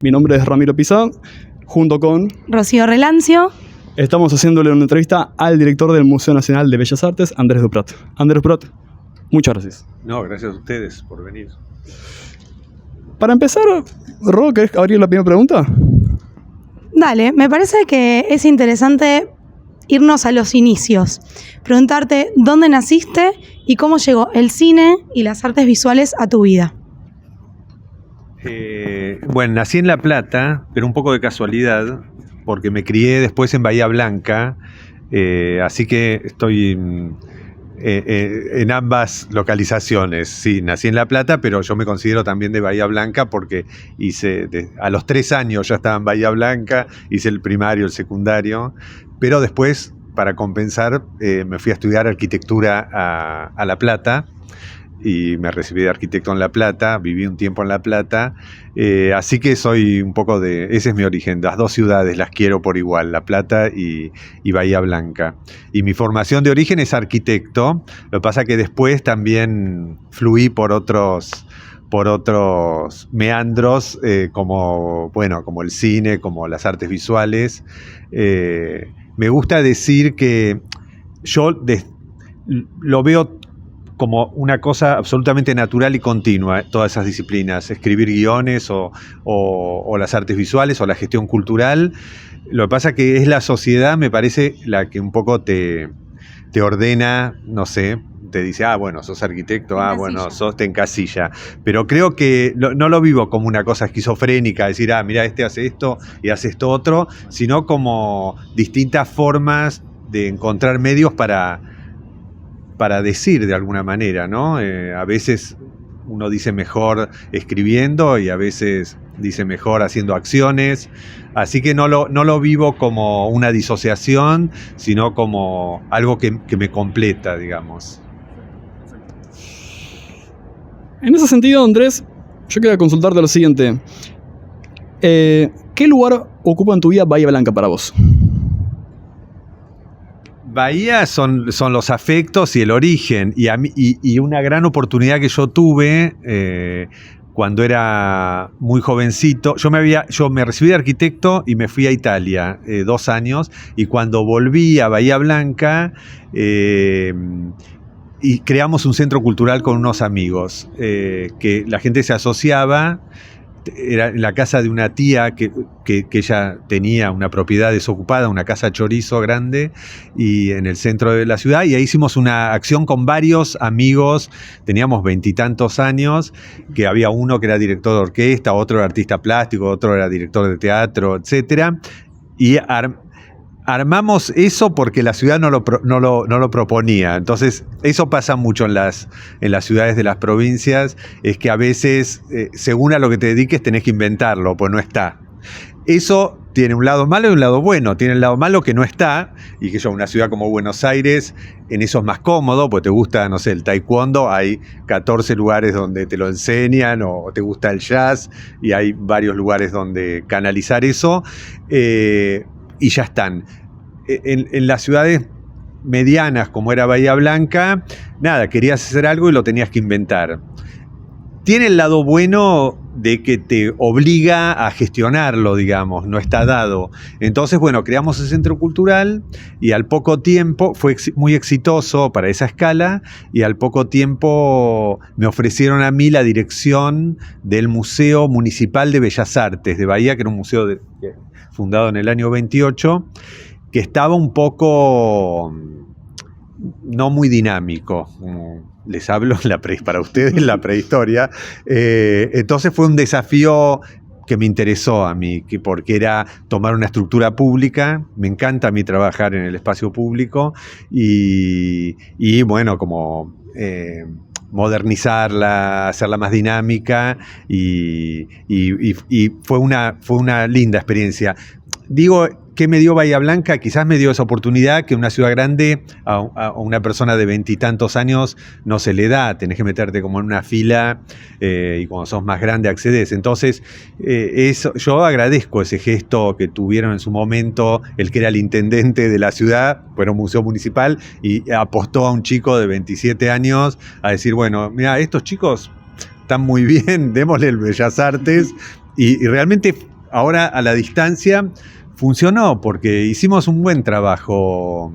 Mi nombre es Ramiro Pizá, junto con... Rocío Relancio. Estamos haciéndole una entrevista al director del Museo Nacional de Bellas Artes, Andrés Duprat. Andrés Duprat, muchas gracias. No, gracias a ustedes por venir. Para empezar, Ro, ¿querés abrir la primera pregunta? Dale, me parece que es interesante irnos a los inicios. Preguntarte dónde naciste y cómo llegó el cine y las artes visuales a tu vida. Bueno, nací en La Plata, pero un poco de casualidad, porque me crié después en Bahía Blanca, así que estoy en ambas localizaciones. Sí, nací en La Plata, pero yo me considero también de Bahía Blanca porque a los 3 años ya estaba en Bahía Blanca, hice el primario, el secundario, pero después, para compensar, me fui a estudiar arquitectura a La Plata, y me recibí de arquitecto en La Plata, viví un tiempo en La Plata, así que soy un poco ese es mi origen, las dos ciudades las quiero por igual, La Plata y Bahía Blanca. Y mi formación de origen es arquitecto, lo que pasa que después también fluí por otros meandros, como el cine, como las artes visuales. Me gusta decir que yo lo veo como una cosa absolutamente natural y continua, todas esas disciplinas, escribir guiones o las artes visuales o la gestión cultural. Lo que pasa que es la sociedad, me parece, la que un poco te ordena, no sé, te dice, bueno, sos arquitecto, bueno, te encasilla. Pero creo que no lo vivo como una cosa esquizofrénica, decir, mira, este hace esto y hace esto otro, sino como distintas formas de encontrar medios para decir de alguna manera, ¿no? A veces uno dice mejor escribiendo y a veces dice mejor haciendo acciones. Así que no lo vivo como una disociación, sino como algo que me completa, digamos. En ese sentido, Andrés, yo quería consultarte lo siguiente. ¿Qué lugar ocupa en tu vida Bahía Blanca para vos? Bahía son los afectos y el origen, y una gran oportunidad que yo tuve cuando era muy jovencito. Yo me recibí de arquitecto y me fui a Italia 2 años, y cuando volví a Bahía Blanca y creamos un centro cultural con unos amigos, que la gente se asociaba. Era en la casa de una tía que ella tenía una propiedad desocupada, una casa chorizo grande, y en el centro de la ciudad, y ahí hicimos una acción con varios amigos, teníamos 20 y tantos años, que había uno que era director de orquesta, otro era artista plástico, otro era director de teatro, etcétera, y armamos eso porque la ciudad no lo proponía. Entonces, eso pasa mucho en las ciudades de las provincias, es que a veces, según a lo que te dediques, tenés que inventarlo, pues no está. Eso tiene un lado malo y un lado bueno. Tiene el lado malo que no está, y que yo, una ciudad como Buenos Aires, en eso es más cómodo, pues te gusta, no sé, el taekwondo, hay 14 lugares donde te lo enseñan, o te gusta el jazz, y hay varios lugares donde canalizar eso, y ya están. En las ciudades medianas, como era Bahía Blanca, nada, querías hacer algo y lo tenías que inventar. Tiene el lado bueno de que te obliga a gestionarlo, digamos, no está dado. Entonces, bueno, creamos el centro cultural, y al poco tiempo, fue muy exitoso para esa escala, y al poco tiempo me ofrecieron a mí la dirección del Museo Municipal de Bellas Artes de Bahía, que era un museo fundado en el año 28, que estaba un poco no muy dinámico. Les hablo para ustedes la prehistoria. Entonces fue un desafío que me interesó a mí, porque era tomar una estructura pública. Me encanta a mí trabajar en el espacio público y bueno, como modernizarla, hacerla más dinámica, y fue una linda experiencia. Digo, ¿qué me dio Bahía Blanca? Quizás me dio esa oportunidad que una ciudad grande a una persona de 20 y tantos años no se le da. Tenés que meterte como en una fila, y cuando sos más grande accedes. Entonces, yo agradezco ese gesto que tuvieron en su momento, el que era el intendente de la ciudad, era un museo municipal, y apostó a un chico de 27 años a decir, bueno, mira, estos chicos están muy bien, démosle el Bellas Artes. Y realmente ahora a la distancia funcionó porque hicimos un buen trabajo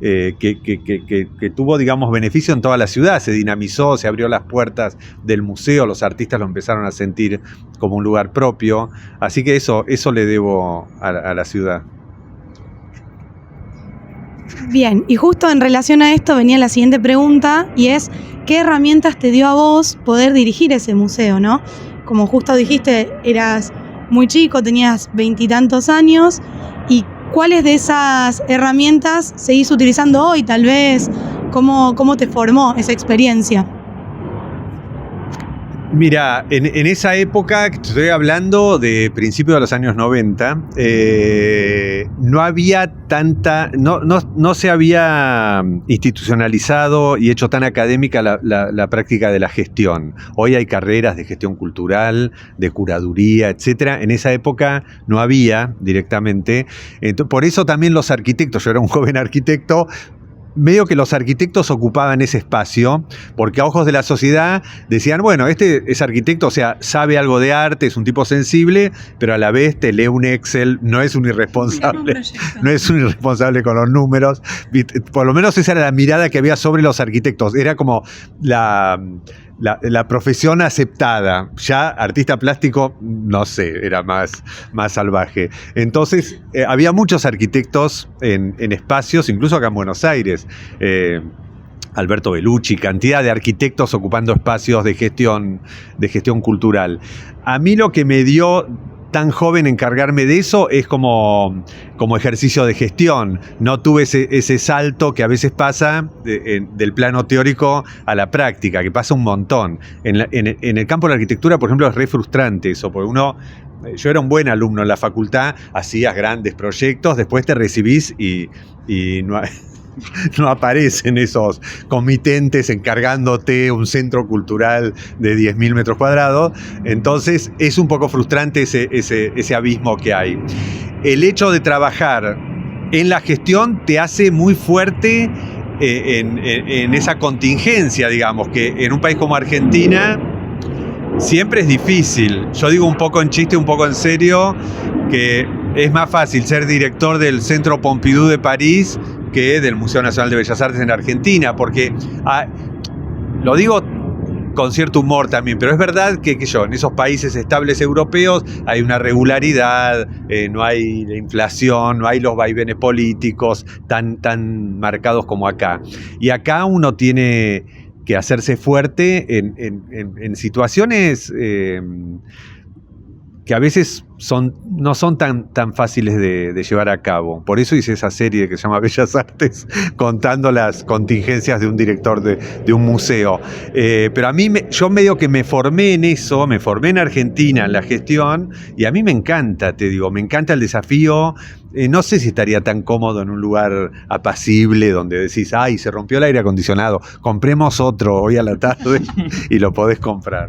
que tuvo, digamos, beneficio en toda la ciudad. Se dinamizó, se abrió las puertas del museo, los artistas lo empezaron a sentir como un lugar propio. Así que eso le debo a la ciudad. Bien, y justo en relación a esto venía la siguiente pregunta, y es, ¿qué herramientas te dio a vos poder dirigir ese museo, no? Como justo dijiste, eras muy chico, tenías 20 y tantos años, y ¿cuáles de esas herramientas seguís utilizando hoy, tal vez? ¿Cómo te formó esa experiencia? Mira, en esa época, que estoy hablando de principios de los años 90, no había no se había institucionalizado y hecho tan académica la práctica de la gestión. Hoy hay carreras de gestión cultural, de curaduría, etcétera. En esa época no había directamente. Entonces, por eso también los arquitectos, yo era un joven arquitecto, medio que los arquitectos ocupaban ese espacio, porque a ojos de la sociedad decían, bueno, este es arquitecto, o sea, sabe algo de arte, es un tipo sensible, pero a la vez te lee un Excel, no es un irresponsable, no es un irresponsable con los números. Por lo menos esa era la mirada que había sobre los arquitectos. Era como la profesión aceptada. Ya artista plástico, no sé, era más salvaje. Entonces, había muchos arquitectos en espacios, incluso acá en Buenos Aires. Alberto Bellucci, cantidad de arquitectos ocupando espacios de gestión cultural. A mí lo que me dio tan joven encargarme de eso es como ejercicio de gestión. No tuve ese salto que a veces pasa del plano teórico a la práctica, que pasa un montón. En el campo de la arquitectura, por ejemplo, es re frustrante eso, porque yo era un buen alumno en la facultad, hacías grandes proyectos, después te recibís y no aparecen esos comitentes encargándote un centro cultural de 10.000 metros cuadrados. Entonces es un poco frustrante ese abismo que hay. El hecho de trabajar en la gestión te hace muy fuerte en esa contingencia, digamos, que en un país como Argentina siempre es difícil. Yo digo un poco en chiste, un poco en serio, que es más fácil ser director del Centro Pompidou de París que del Museo Nacional de Bellas Artes en Argentina, porque lo digo con cierto humor también, pero es verdad que en esos países estables europeos hay una regularidad, no hay la inflación, no hay los vaivenes políticos tan marcados como acá. Y acá uno tiene que hacerse fuerte en situaciones que a veces no son tan fáciles de llevar a cabo. Por eso hice esa serie que se llama Bellas Artes, contando las contingencias de un director de un museo. Pero a mí, yo medio que me formé en eso, me formé en Argentina, en la gestión, y a mí me encanta, te digo, me encanta el desafío. No sé si estaría tan cómodo en un lugar apacible donde decís, ay, se rompió el aire acondicionado, compremos otro hoy a la tarde y lo podés comprar.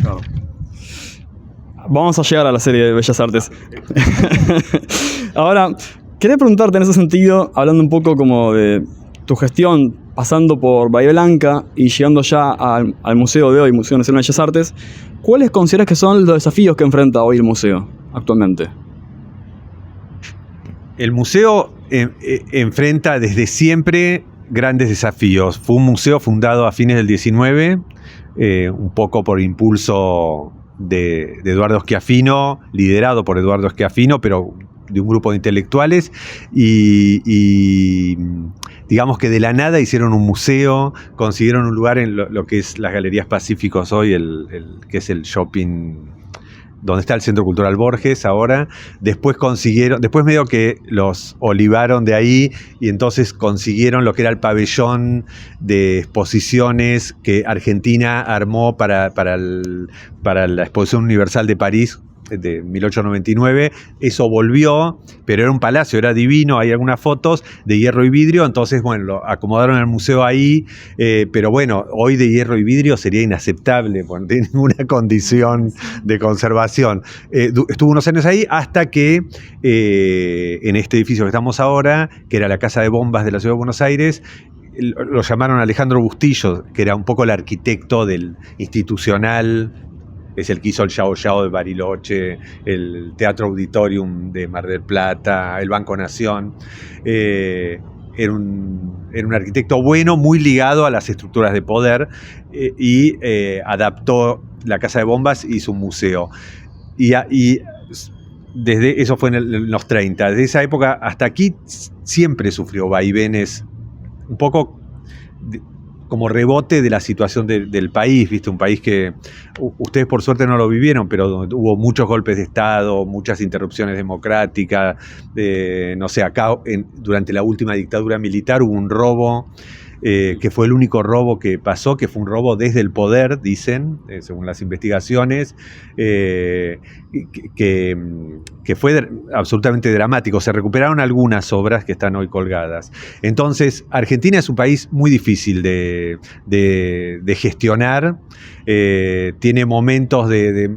No. Vamos a llegar a la serie de Bellas Artes. Ahora, quería preguntarte en ese sentido, hablando un poco como de tu gestión, pasando por Bahía Blanca y llegando ya al museo de hoy, Museo Nacional de Bellas Artes, ¿cuáles consideras que son los desafíos que enfrenta hoy el museo actualmente? El museo enfrenta desde siempre grandes desafíos. Fue un museo fundado a fines del 19, un poco por impulso de Eduardo Schiaffino, liderado por Eduardo Schiaffino, pero de un grupo de intelectuales, y digamos que de la nada hicieron un museo, consiguieron un lugar en lo que es las Galerías Pacíficos hoy, que es el shopping donde está el Centro Cultural Borges ahora. Después medio que los olivaron de ahí y entonces consiguieron lo que era el pabellón de exposiciones que Argentina armó para la Exposición Universal de París de 1899. Eso volvió, pero era un palacio, era divino, hay algunas fotos de hierro y vidrio, entonces bueno, lo acomodaron al museo ahí, pero bueno, hoy de hierro y vidrio sería inaceptable, porque no tiene ninguna condición de conservación. Estuvo unos años ahí hasta que en este edificio que estamos ahora, que era la Casa de Bombas de la Ciudad de Buenos Aires, lo llamaron Alejandro Bustillo, que era un poco el arquitecto del institucional es el que hizo el Yao Yao de Bariloche, el Teatro Auditorium de Mar del Plata, el Banco Nación. Era un arquitecto bueno, muy ligado a las estructuras de poder, y adaptó la Casa de Bombas, hizo un museo. Y desde eso fue en los 30. Desde esa época hasta aquí siempre sufrió vaivenes, un poco como rebote de la situación del país, ¿viste? Un país que ustedes por suerte no lo vivieron, pero hubo muchos golpes de Estado, muchas interrupciones democráticas. No sé, acá durante la última dictadura militar hubo un robo, que fue el único robo que pasó, que fue un robo desde el poder, dicen, según las investigaciones, que fue absolutamente dramático. Se recuperaron algunas obras que están hoy colgadas. Entonces, Argentina es un país muy difícil de gestionar. Tiene momentos de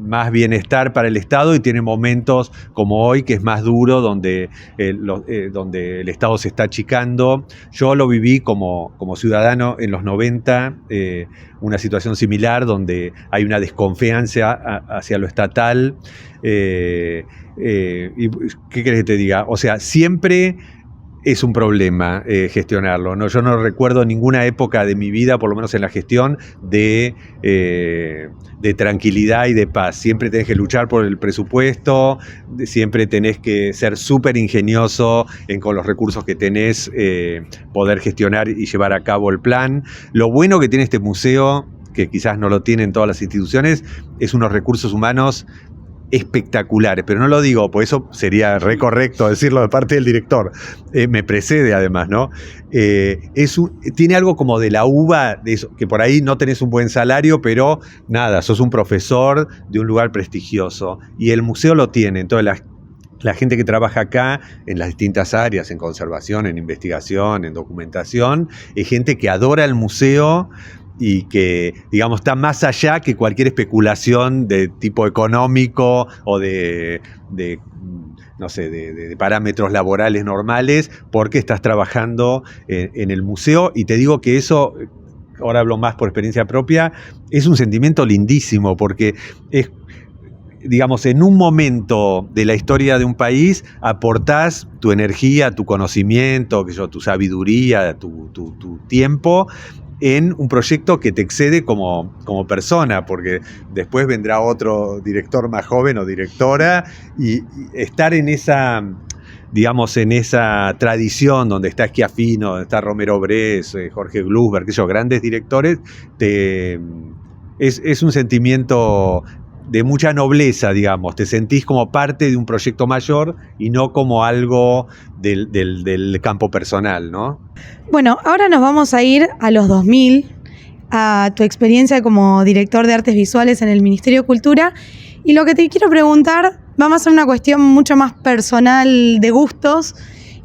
más bienestar para el Estado y tiene momentos como hoy, que es más duro, donde el Estado se está achicando. Yo lo viví como ciudadano en los 90, una situación similar donde hay una desconfianza hacia lo estatal. ¿Y qué querés que te diga? O sea, siempre es un problema gestionarlo, ¿no? Yo no recuerdo ninguna época de mi vida, por lo menos en la gestión, de tranquilidad y de paz. Siempre tenés que luchar por el presupuesto, siempre tenés que ser súper ingenioso con los recursos que tenés, poder gestionar y llevar a cabo el plan. Lo bueno que tiene este museo, que quizás no lo tienen todas las instituciones, es unos recursos humanos espectaculares, pero no lo digo, pues eso sería correcto decirlo de parte del director, me precede además, ¿no? Tiene algo como de la uva, de eso, que por ahí no tenés un buen salario, pero nada, sos un profesor de un lugar prestigioso, y el museo lo tiene. Entonces la gente que trabaja acá en las distintas áreas, en conservación, en investigación, en documentación, es gente que adora el museo y que, digamos, está más allá que cualquier especulación de tipo económico o de parámetros laborales normales, porque estás trabajando en el museo. Y te digo que eso, ahora hablo más por experiencia propia, es un sentimiento lindísimo, porque es, digamos, en un momento de la historia de un país aportás tu energía, tu conocimiento, tu sabiduría, tu tiempo en un proyecto que te excede como persona, porque después vendrá otro director más joven o directora, y estar en esa, digamos, en esa tradición donde está Schiaffino, donde está Romero Brés, Jorge Glusberg, grandes directores, es un sentimiento de mucha nobleza, digamos. Te sentís como parte de un proyecto mayor y no como algo del campo personal, ¿no? Bueno, ahora nos vamos a ir a los 2000, a tu experiencia como director de artes visuales en el Ministerio de Cultura. Y lo que te quiero preguntar, vamos a hacer una cuestión mucho más personal, de gustos.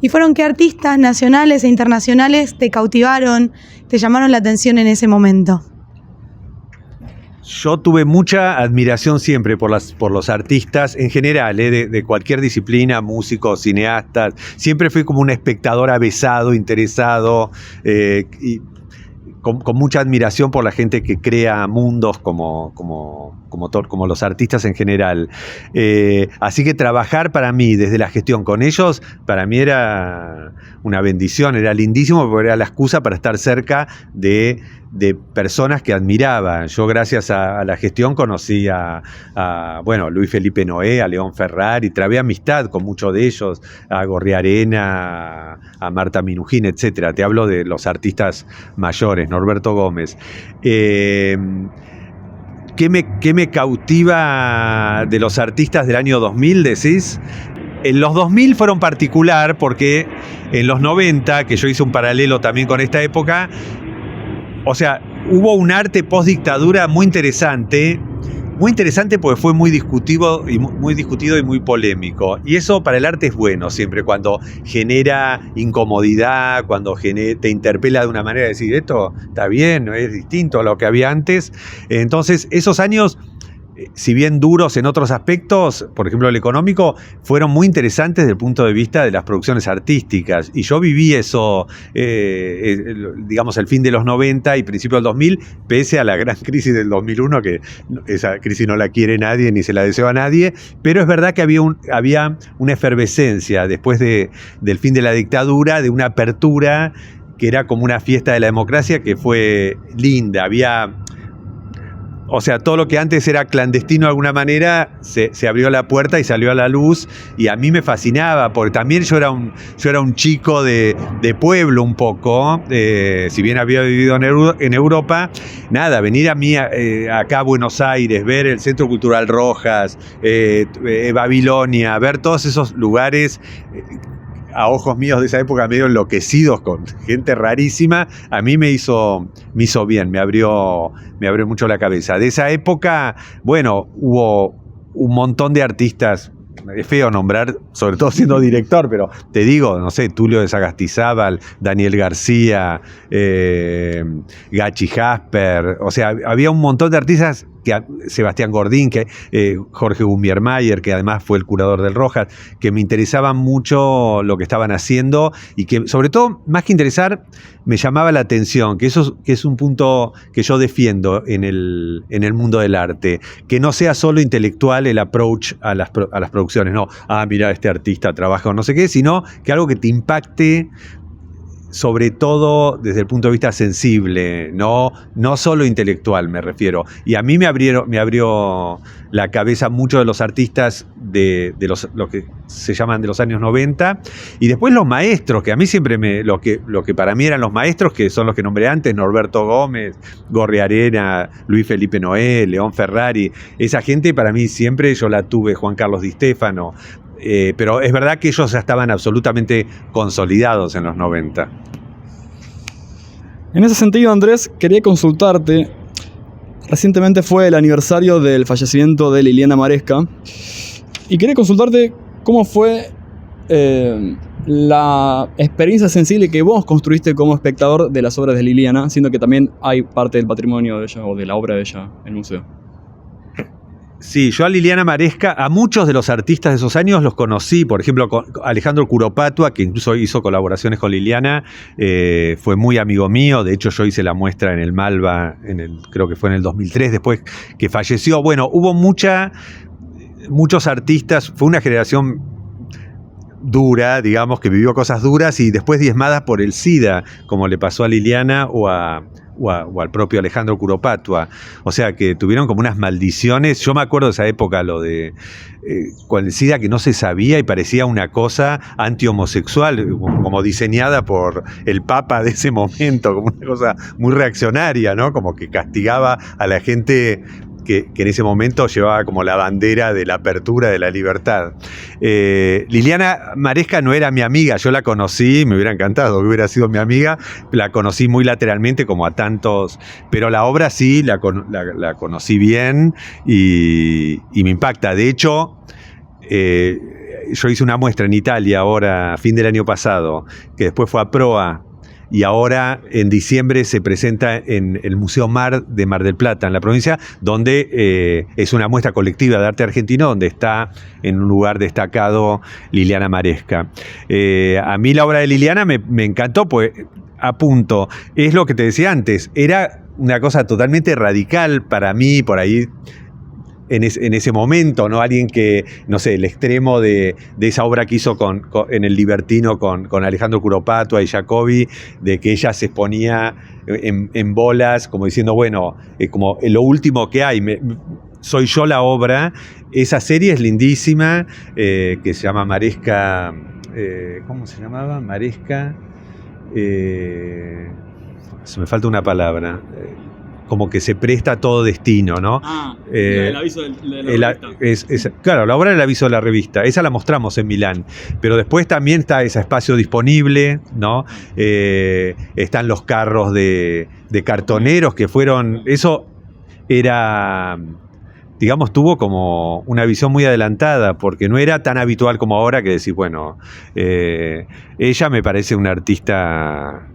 Y fueron, ¿qué artistas nacionales e internacionales te cautivaron, te llamaron la atención en ese momento? Yo tuve mucha admiración siempre por los artistas en general, de cualquier disciplina, músicos, cineastas. Siempre fui como un espectador avesado, interesado, y con mucha admiración por la gente que crea mundos como los artistas en general. Así que trabajar para mí desde la gestión con ellos, para mí era una bendición, era lindísimo, porque era la excusa para estar cerca de personas que admiraba. Yo, gracias a la gestión, conocí a Luis Felipe Noé, a León Ferrari, trabé amistad con muchos de ellos, a Gorriarena, a Marta Minujín, etc. Te hablo de los artistas mayores, Norberto Gómez. ¿Qué me cautiva de los artistas del año 2000, decís? En los 2000 fueron particular, porque en los 90, que yo hice un paralelo también con esta época, o sea, hubo un arte post-dictadura muy interesante porque fue muy discutido y muy polémico. Y eso para el arte es bueno siempre, cuando genera incomodidad, cuando te interpela de una manera de decir, esto está bien, no es distinto a lo que había antes. Entonces, esos años si bien duros en otros aspectos, por ejemplo el económico, fueron muy interesantes desde el punto de vista de las producciones artísticas. Y yo viví eso, digamos, el fin de los 90 y principio del 2000, pese a la gran crisis del 2001, que esa crisis no la quiere nadie ni se la desea a nadie, pero es verdad que había una efervescencia después del fin de la dictadura, de una apertura que era como una fiesta de la democracia que fue linda. O sea, todo lo que antes era clandestino de alguna manera, se abrió la puerta y salió a la luz, y a mí me fascinaba, porque también yo era un chico de pueblo un poco, si bien había vivido en Europa, nada, venir acá a Buenos Aires, ver el Centro Cultural Rojas, Babilonia, ver todos esos lugares a ojos míos de esa época medio enloquecidos con gente rarísima, a mí me hizo bien, me abrió mucho la cabeza. De esa época, bueno, hubo un montón de artistas, es feo nombrar, sobre todo siendo director, pero te digo, no sé, Tulio de Sagastizábal, Daniel García, Gachi Jasper, o sea, había un montón de artistas, Sebastián Gordín, Jorge Gumbiermayer, que además fue el curador del Rojas, que me interesaban mucho lo que estaban haciendo y que, sobre todo, más que interesar, me llamaba la atención, que es un punto que yo defiendo en el mundo del arte, que no sea solo intelectual el approach a las producciones, no, mira, este artista trabaja o no sé qué, sino que algo que te impacte, sobre todo desde el punto de vista sensible, no solo intelectual, me refiero. Y a mí me abrió la cabeza muchos de los artistas de lo que se llaman de los años 90, y después los maestros, que a mí siempre lo que para mí eran los maestros, que son los que nombré antes, Norberto Gómez, Gorri Arena, Luis Felipe Noé, León Ferrari, esa gente para mí siempre yo la tuve, Juan Carlos Di Stéfano. Pero es verdad que ellos ya estaban absolutamente consolidados en los 90. En ese sentido, Andrés, quería consultarte. Recientemente fue el aniversario del fallecimiento de Liliana Maresca. Y quería consultarte cómo fue la experiencia sensible que vos construiste como espectador de las obras de Liliana, siendo que también hay parte del patrimonio de ella o de la obra de ella en el museo. Sí, yo a Liliana Maresca, a muchos de los artistas de esos años los conocí, por ejemplo, con Alejandro Curopatua, que incluso hizo colaboraciones con Liliana, fue muy amigo mío, de hecho yo hice la muestra en el Malva, creo que fue en el 2003, después que falleció. Bueno, hubo muchos artistas, fue una generación dura, digamos, que vivió cosas duras y después diezmadas por el SIDA, como le pasó a Liliana o al propio Alejandro Curopatua. O sea, que tuvieron como unas maldiciones. Yo me acuerdo de esa época, lo de con el SIDA, que no se sabía y parecía una cosa antihomosexual, como diseñada por el Papa de ese momento, como una cosa muy reaccionaria, ¿no? Como que castigaba a la gente que en ese momento llevaba como la bandera de la apertura, de la libertad. Liliana Maresca no era mi amiga, yo la conocí, me hubiera encantado que hubiera sido mi amiga, la conocí muy lateralmente como a tantos, pero la obra sí, la conocí bien y me impacta. De hecho, yo hice una muestra en Italia ahora, a fin del año pasado, que después fue a Proa, y ahora en diciembre se presenta en el Museo Mar de Mar del Plata, en la provincia, donde es una muestra colectiva de arte argentino, donde está en un lugar destacado Liliana Maresca. A mí la obra de Liliana me encantó, pues, a punto, es lo que te decía antes, era una cosa totalmente radical para mí, por ahí, en ese momento, ¿no? Alguien que, no sé, el extremo de esa obra que hizo en El Libertino con Alejandro Curopatua y Jacobi, de que ella se exponía en bolas, como diciendo, bueno, como lo último que hay, soy yo la obra. Esa serie es lindísima, que se llama Maresca, ¿cómo se llamaba? Maresca, se me falta una palabra, como que se presta a todo destino, ¿no? El aviso de la revista. Claro, la obra del aviso de la revista, esa la mostramos en Milán, pero después también está ese espacio disponible, ¿no? Están los carros de cartoneros que fueron, eso era, digamos, tuvo como una visión muy adelantada, porque no era tan habitual como ahora que decir, bueno, ella me parece una artista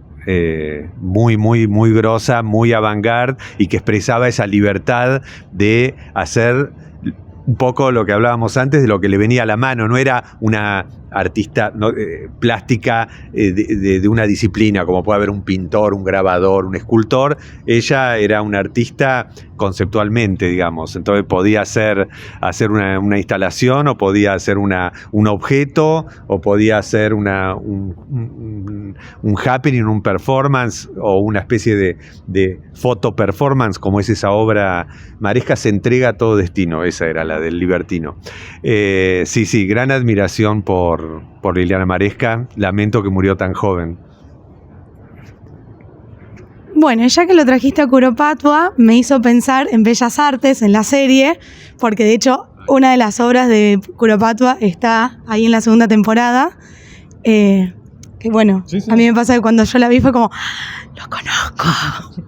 muy, muy, muy grosa, muy avant-garde, y que expresaba esa libertad de hacer un poco lo que hablábamos antes, de lo que le venía a la mano. No era una artista plástica de una disciplina, como puede haber un pintor, un grabador, un escultor. Ella era una artista conceptualmente, digamos. Entonces podía hacer una instalación, o podía hacer un objeto, o podía hacer un happening, un performance, o una especie de foto performance, como es esa obra. Maresca se entrega a todo destino, esa era la del Libertino. Sí, gran admiración por Liliana Maresca. Lamento que murió tan joven. Bueno, ya que lo trajiste a Curopatua, me hizo pensar en Bellas Artes, en la serie, porque de hecho una de las obras de Curopatua está ahí en la segunda temporada. Que bueno, sí. A mí me pasa que cuando yo la vi fue como,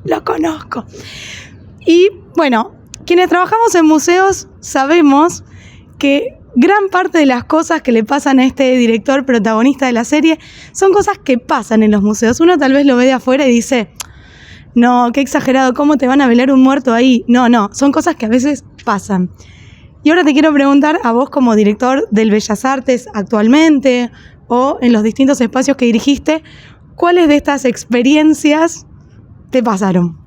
lo conozco. Y bueno, quienes trabajamos en museos sabemos que gran parte de las cosas que le pasan a este director protagonista de la serie son cosas que pasan en los museos. Uno tal vez lo ve de afuera y dice, no, qué exagerado, ¿cómo te van a velar un muerto ahí? No, son cosas que a veces pasan. Y ahora te quiero preguntar a vos, como director del Bellas Artes actualmente, o en los distintos espacios que dirigiste, ¿cuáles de estas experiencias te pasaron?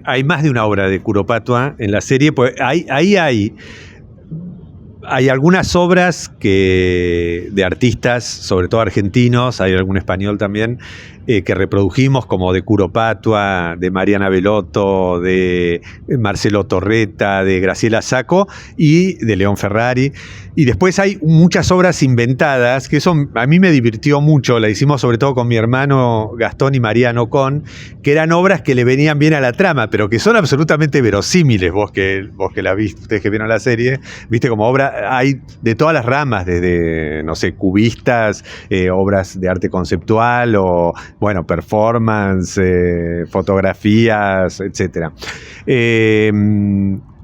Hay más de una obra de Curopatua en la serie, pues hay algunas obras de artistas, sobre todo argentinos, hay algún español también, que reprodujimos, como de Curopatua, de Mariana Belotto, de Marcelo Torreta, de Graciela Sacco y de León Ferrari. Y después hay muchas obras inventadas, que eso a mí me divirtió mucho. La hicimos sobre todo con mi hermano Gastón y Mariano Con, que eran obras que le venían bien a la trama, pero que son absolutamente verosímiles. Vos que la viste, ustedes que vieron la serie, viste como obra, hay de todas las ramas, desde, no sé, cubistas, obras de arte conceptual, o bueno, performance, fotografías, etc.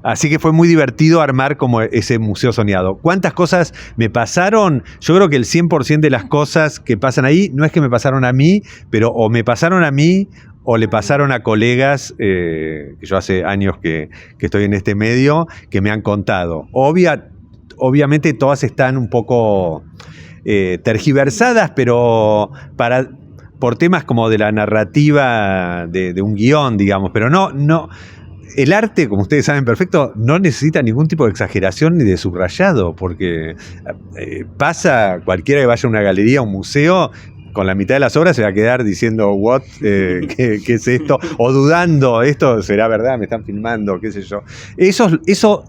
Así que fue muy divertido armar como ese museo soñado. ¿Cuántas cosas me pasaron? Yo creo que el 100% de las cosas que pasan ahí, no es que me pasaron a mí, pero o me pasaron a mí o le pasaron a colegas, que yo hace años que estoy en este medio, que me han contado. Obviamente todas están un poco tergiversadas, pero por temas como de la narrativa de un guión, digamos, pero no. El arte, como ustedes saben perfecto, no necesita ningún tipo de exageración ni de subrayado, porque pasa cualquiera que vaya a una galería, a un museo, con la mitad de las obras se va a quedar diciendo, ¿what? ¿Qué es esto? O dudando, ¿esto será verdad? ¿Me están filmando? ¿Qué sé yo? Eso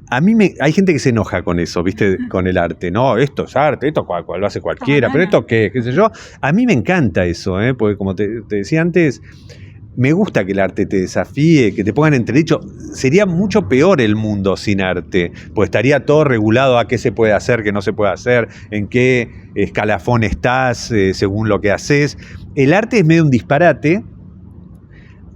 a mí hay gente que se enoja con eso, ¿viste? Con el arte. No, esto es arte, esto cual lo hace cualquiera, pero esto qué sé yo. A mí me encanta eso, porque como te decía antes, me gusta que el arte te desafíe, que te pongan entredicho. Sería mucho peor el mundo sin arte, pues estaría todo regulado a qué se puede hacer, qué no se puede hacer, en qué escalafón estás, según lo que haces. El arte es medio un disparate,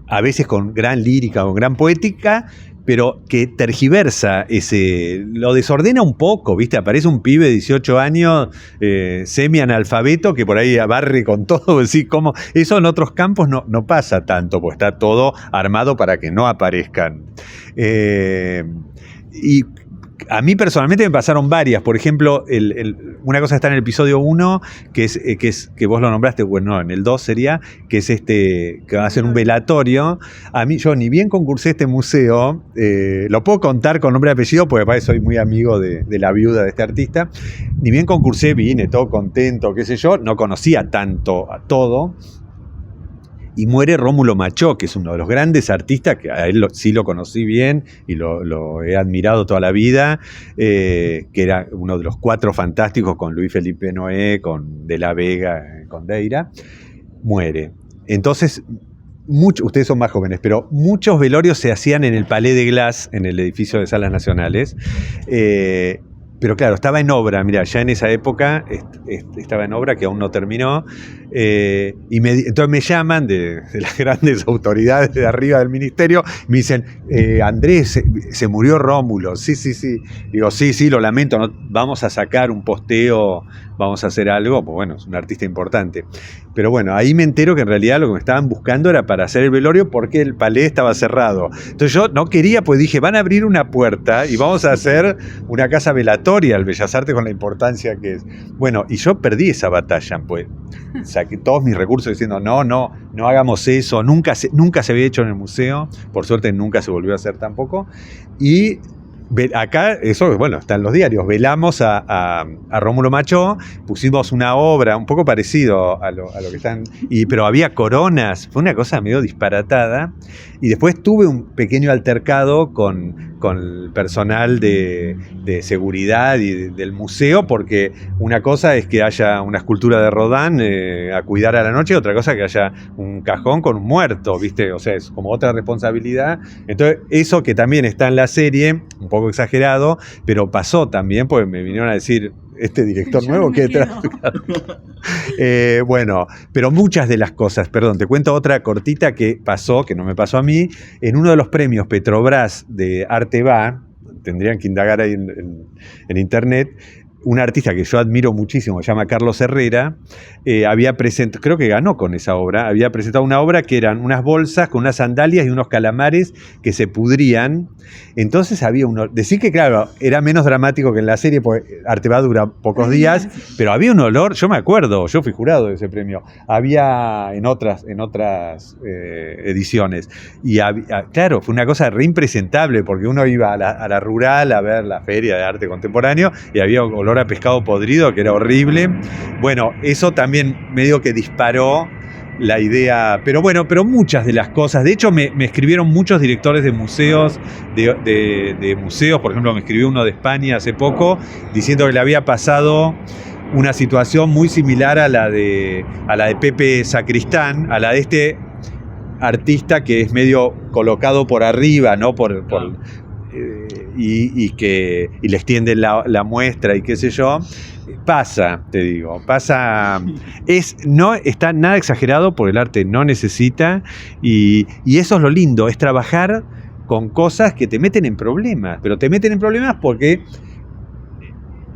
a veces con gran lírica o gran poética, pero que tergiversa lo desordena un poco, ¿viste? Aparece un pibe de 18 años, semi-analfabeto, que por ahí barre con todo, ¿sí? Como eso en otros campos no pasa tanto, pues está todo armado para que no aparezcan. Y a mí personalmente me pasaron varias. Por ejemplo, una cosa está en el episodio 1, que vos lo nombraste, bueno, no, en el 2 sería, que es que va a ser un velatorio. A mí, yo ni bien concursé este museo, lo puedo contar con nombre y apellido, porque aparte soy muy amigo de la viuda de este artista. Ni bien concursé, vine todo contento, qué sé yo, no conocía tanto a todo. Y muere Rómulo Machó, que es uno de los grandes artistas, que a él sí lo conocí bien y lo he admirado toda la vida, que era uno de los 4 fantásticos con Luis Felipe Noé, con De la Vega, con Deira. Muere. Entonces, ustedes son más jóvenes, pero muchos velorios se hacían en el Palais de Glace, en el edificio de Salas Nacionales. Pero claro, estaba en obra, mirá, ya en esa época estaba en obra, que aún no terminó, Entonces me llaman de las grandes autoridades de arriba del ministerio, me dicen, Andrés, se murió Rómulo. Sí. Digo, sí, lo lamento, vamos a sacar un posteo, vamos a hacer algo. Pues bueno, es un artista importante. Pero bueno, ahí me entero que en realidad lo que me estaban buscando era para hacer el velorio porque el palais estaba cerrado. Entonces yo no quería, pues dije, van a abrir una puerta y vamos a hacer una casa velatoria al Bellas Artes con la importancia que es. Bueno, y yo perdí esa batalla, pues saqué todos mis recursos diciendo, no hagamos eso, nunca se había hecho en el museo, por suerte nunca se volvió a hacer tampoco. Y acá, eso, bueno, está en los diarios, velamos a Rómulo Machó, pusimos una obra un poco parecido a lo que están, pero había coronas, fue una cosa medio disparatada, y después tuve un pequeño altercado con el personal de seguridad y del museo, porque una cosa es que haya una escultura de Rodin a cuidar a la noche, y otra cosa es que haya un cajón con un muerto, ¿viste? O sea, es como otra responsabilidad. Entonces, eso que también está en la serie, un poco exagerado, pero pasó también, porque me vinieron a decir, este director nuevo que bueno, pero muchas de las cosas, perdón, te cuento otra cortita que pasó, que no me pasó a mí, en uno de los premios Petrobras de Arte Va, tendrían que indagar ahí en internet, un artista que yo admiro muchísimo, se llama Carlos Herrera, había presentado, creo que ganó con esa obra, había presentado una obra que eran unas bolsas con unas sandalias y unos calamares que se pudrían. Entonces había decir que claro, era menos dramático que en la serie, porque Arte Va dura pocos días, pero había un olor, yo me acuerdo, yo fui jurado de ese premio, había en otras ediciones, y claro, fue una cosa re impresentable, porque uno iba a la rural a ver la feria de arte contemporáneo, y había olor a pescado podrido, que era horrible. Bueno, eso también medio que disparó la idea, pero bueno, muchas de las cosas, de hecho me escribieron muchos directores de museos, de museos, por ejemplo me escribió uno de España hace poco, diciendo que le había pasado una situación muy similar a la de Pepe Sacristán, a la de este artista que es medio colocado por arriba, ¿no? Y le extienden la muestra y qué sé yo. Pasa, no está nada exagerado, porque el arte no necesita, y eso es lo lindo, es trabajar con cosas que te meten en problemas, pero te meten en problemas porque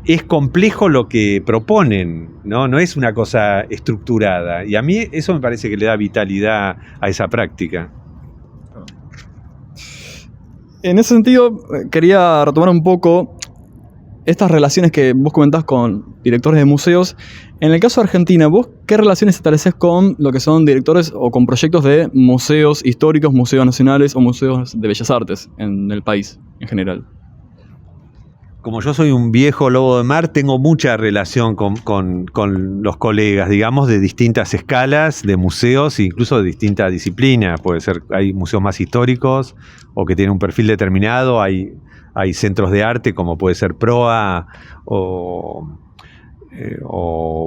es complejo lo que proponen, no es una cosa estructurada, y a mí eso me parece que le da vitalidad a esa práctica. En ese sentido, quería retomar un poco estas relaciones que vos comentás con directores de museos. En el caso de Argentina, ¿vos qué relaciones estableces con lo que son directores o con proyectos de museos históricos, museos nacionales o museos de bellas artes en el país en general? Como yo soy un viejo lobo de mar, tengo mucha relación con los colegas, digamos, de distintas escalas, de museos, incluso de distintas disciplinas. Puede ser, hay museos más históricos o que tienen un perfil determinado, hay centros de arte como puede ser Proa o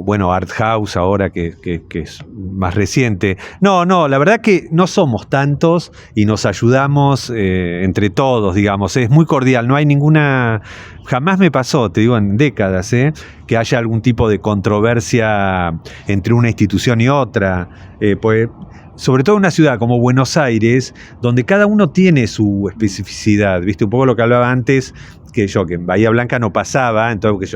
bueno, Art House ahora que es más reciente. No, la verdad que no somos tantos y nos ayudamos entre todos, digamos, es muy cordial, no hay ninguna, jamás me pasó, te digo en décadas, que haya algún tipo de controversia entre una institución y otra, pues, sobre todo en una ciudad como Buenos Aires, donde cada uno tiene su especificidad, ¿viste? Un poco lo que hablaba antes, que en Bahía Blanca no pasaba, entonces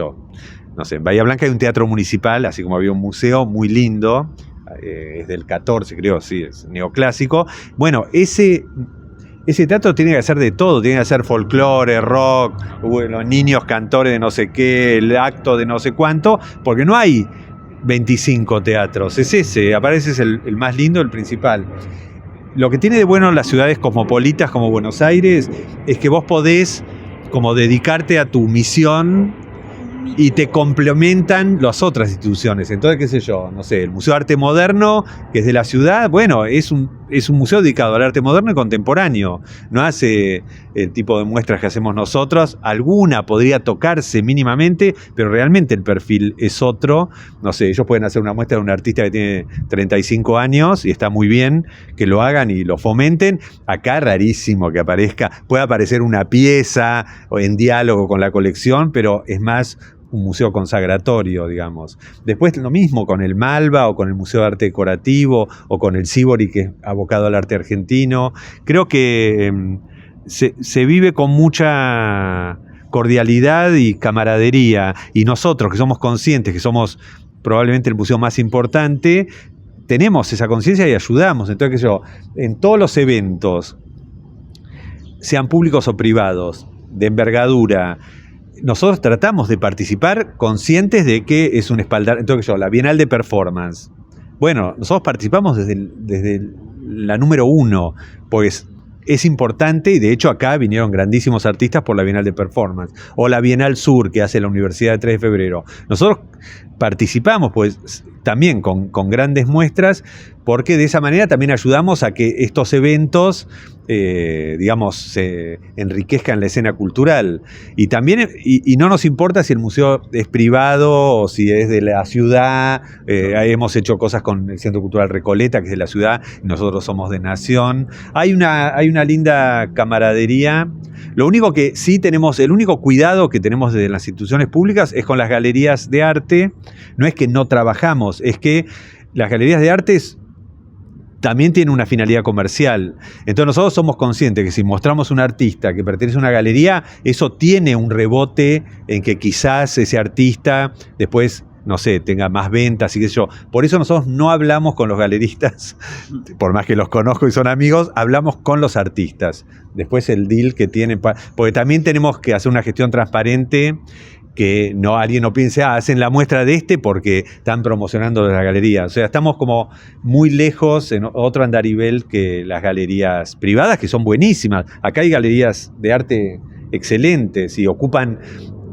no sé, en Bahía Blanca hay un teatro municipal, así como había un museo muy lindo, es del 14 creo, sí, es neoclásico. Bueno, ese teatro tiene que hacer de todo, tiene que hacer folclore, rock, los niños cantores de no sé qué, el acto de no sé cuánto, porque no hay 25 teatros, es ese, aparece es el más lindo, el principal. Lo que tiene de bueno las ciudades cosmopolitas como Buenos Aires es que vos podés como dedicarte a tu misión y te complementan las otras instituciones. Entonces, qué sé yo, no sé, el Museo de Arte Moderno, que es de la ciudad, bueno, es un museo dedicado al arte moderno y contemporáneo. No hace el tipo de muestras que hacemos nosotros. Alguna podría tocarse mínimamente, pero realmente el perfil es otro. No sé, ellos pueden hacer una muestra de un artista que tiene 35 años y está muy bien que lo hagan y lo fomenten. Acá rarísimo que aparezca. Puede aparecer una pieza o en diálogo con la colección, pero es más un museo consagratorio, digamos. Después lo mismo con el Malva o con el Museo de Arte Decorativo o con el Sívori, que es abocado al arte argentino. Creo que se vive con mucha cordialidad y camaradería, y nosotros que somos conscientes que somos probablemente el museo más importante, tenemos esa conciencia y ayudamos. Entonces, en todos los eventos, sean públicos o privados, de envergadura, nosotros tratamos de participar conscientes de que es un espaldar. Entonces, la Bienal de Performance. Bueno, nosotros participamos desde la número 1, pues es importante, y de hecho acá vinieron grandísimos artistas por la Bienal de Performance, o la Bienal Sur que hace la Universidad de 3 de Febrero. Nosotros participamos pues también con grandes muestras, porque de esa manera también ayudamos a que estos eventos, digamos, se enriquezcan la escena cultural. Y también, y no nos importa si el museo es privado o si es de la ciudad. Hemos hecho cosas con el Centro Cultural Recoleta, que es de la ciudad, y nosotros somos de Nación. Hay una linda camaradería. Lo único que sí tenemos, el único cuidado que tenemos desde las instituciones públicas es con las galerías de arte. No es que no trabajamos, es que las galerías de arte también tienen una finalidad comercial. Entonces nosotros somos conscientes que si mostramos un artista que pertenece a una galería, eso tiene un rebote en que quizás ese artista después, no sé, tenga más ventas y qué sé yo. Por eso nosotros no hablamos con los galeristas, por más que los conozco y son amigos, hablamos con los artistas. Después el deal que tienen, porque también tenemos que hacer una gestión transparente, que alguien no piense, hacen la muestra de porque están promocionando de la galería. O sea, estamos como muy lejos, en otro andarivel, que las galerías privadas, que son buenísimas. Acá hay galerías de arte excelentes y ocupan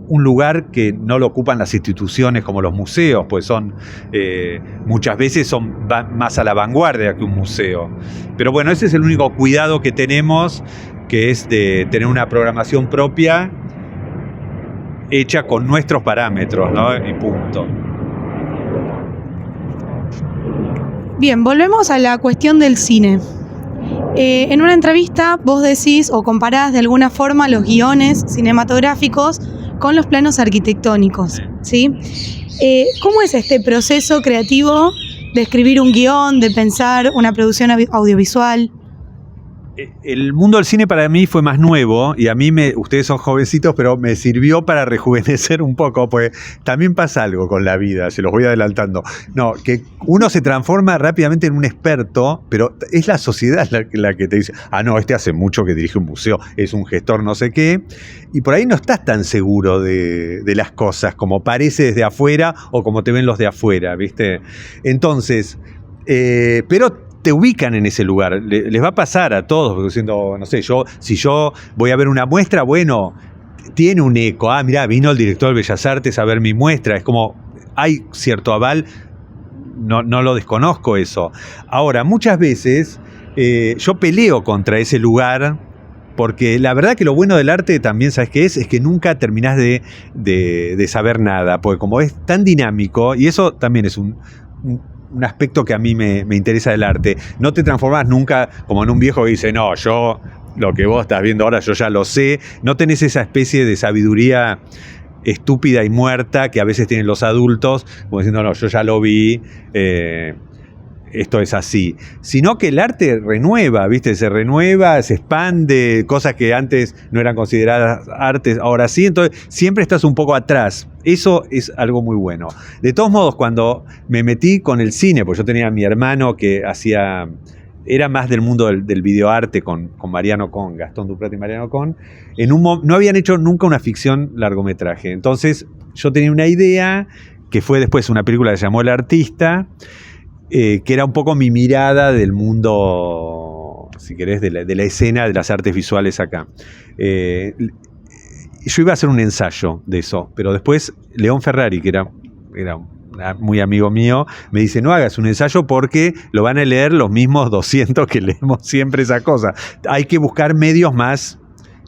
un lugar que no lo ocupan las instituciones como los museos, pues muchas veces son más a la vanguardia que un museo. Pero bueno, ese es el único cuidado que tenemos, que es de tener una programación propia hecha con nuestros parámetros, ¿no? Y punto. Bien, volvemos a la cuestión del cine. En una entrevista vos decís o comparás de alguna forma los guiones cinematográficos con los planos arquitectónicos, ¿sí? ¿Cómo es este proceso creativo de escribir un guión, de pensar una producción audiovisual? El mundo del cine para mí fue más nuevo, y a mí, ustedes son jovencitos, pero me sirvió para rejuvenecer un poco, porque también pasa algo con la vida, se los voy adelantando. No, que uno se transforma rápidamente en un experto, pero es la sociedad la que te dice, no, este hace mucho que dirige un museo, es un gestor no sé qué, y por ahí no estás tan seguro de las cosas como parece desde afuera o como te ven los de afuera, ¿viste? Entonces, pero te ubican en ese lugar, les va a pasar a todos, diciendo, no sé, si yo voy a ver una muestra, bueno, tiene un eco, mirá, vino el director de Bellas Artes a ver mi muestra, es como, hay cierto aval, no lo desconozco eso. Ahora, muchas veces yo peleo contra ese lugar, porque la verdad que lo bueno del arte también, ¿sabes qué es? Es que nunca terminás de saber nada, porque como es tan dinámico, y eso también es un aspecto que a mí me interesa del arte. No te transformás nunca como en un viejo que dice, no, yo lo que vos estás viendo ahora yo ya lo sé. No tenés esa especie de sabiduría estúpida y muerta que a veces tienen los adultos, como diciendo, no, yo ya lo vi, esto es así. Sino que el arte renueva, ¿viste? Se renueva, se expande, cosas que antes no eran consideradas artes, ahora sí, entonces siempre estás un poco atrás. Eso es algo muy bueno. De todos modos, cuando me metí con el cine, pues yo tenía a mi hermano que era más del mundo del videoarte con Mariano Con, Gastón Duprat y Mariano Con, no habían hecho nunca una ficción largometraje. Entonces yo tenía una idea, que fue después una película que se llamó El Artista, que era un poco mi mirada del mundo, si querés, de la escena de las artes visuales acá. Yo iba a hacer un ensayo de eso, pero después León Ferrari, que era muy amigo mío, me dice, no hagas un ensayo porque lo van a leer los mismos 200 que leemos siempre esa cosa. Hay que buscar medios más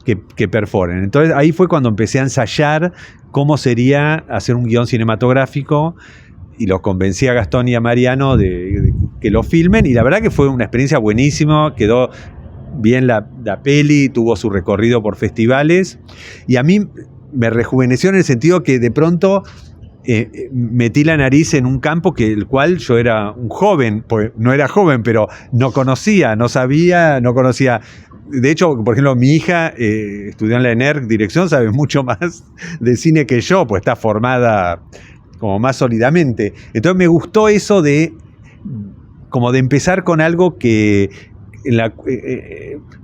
que perforen. Entonces ahí fue cuando empecé a ensayar cómo sería hacer un guión cinematográfico, y los convencí a Gastón y a Mariano de que lo filmen, y la verdad que fue una experiencia buenísima, quedó bien la peli, tuvo su recorrido por festivales, y a mí me rejuveneció en el sentido que de pronto metí la nariz en un campo que el cual yo era un joven, pues no era joven, pero no conocía, no sabía, no conocía. De hecho, por ejemplo, mi hija estudió en la ENERC dirección, sabe mucho más de cine que yo, pues está formada como más sólidamente. Entonces me gustó eso de como de empezar con algo que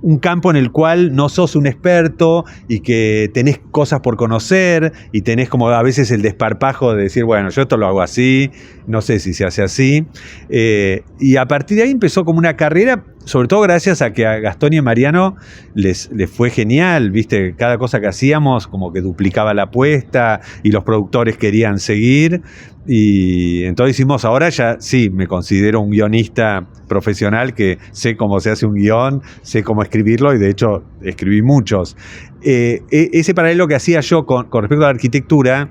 un campo en el cual no sos un experto y que tenés cosas por conocer y tenés como a veces el desparpajo de decir, bueno, yo esto lo hago así, no sé si se hace así. Y a partir de ahí empezó como una carrera, sobre todo gracias a que a Gastón y a Mariano les fue genial, ¿viste? Cada cosa que hacíamos como que duplicaba la apuesta y los productores querían seguir. Y entonces hicimos, ahora ya sí, me considero un guionista profesional que sé cómo se hace un guión, sé cómo escribirlo y de hecho escribí muchos. Ese paralelo que hacía yo con respecto a la arquitectura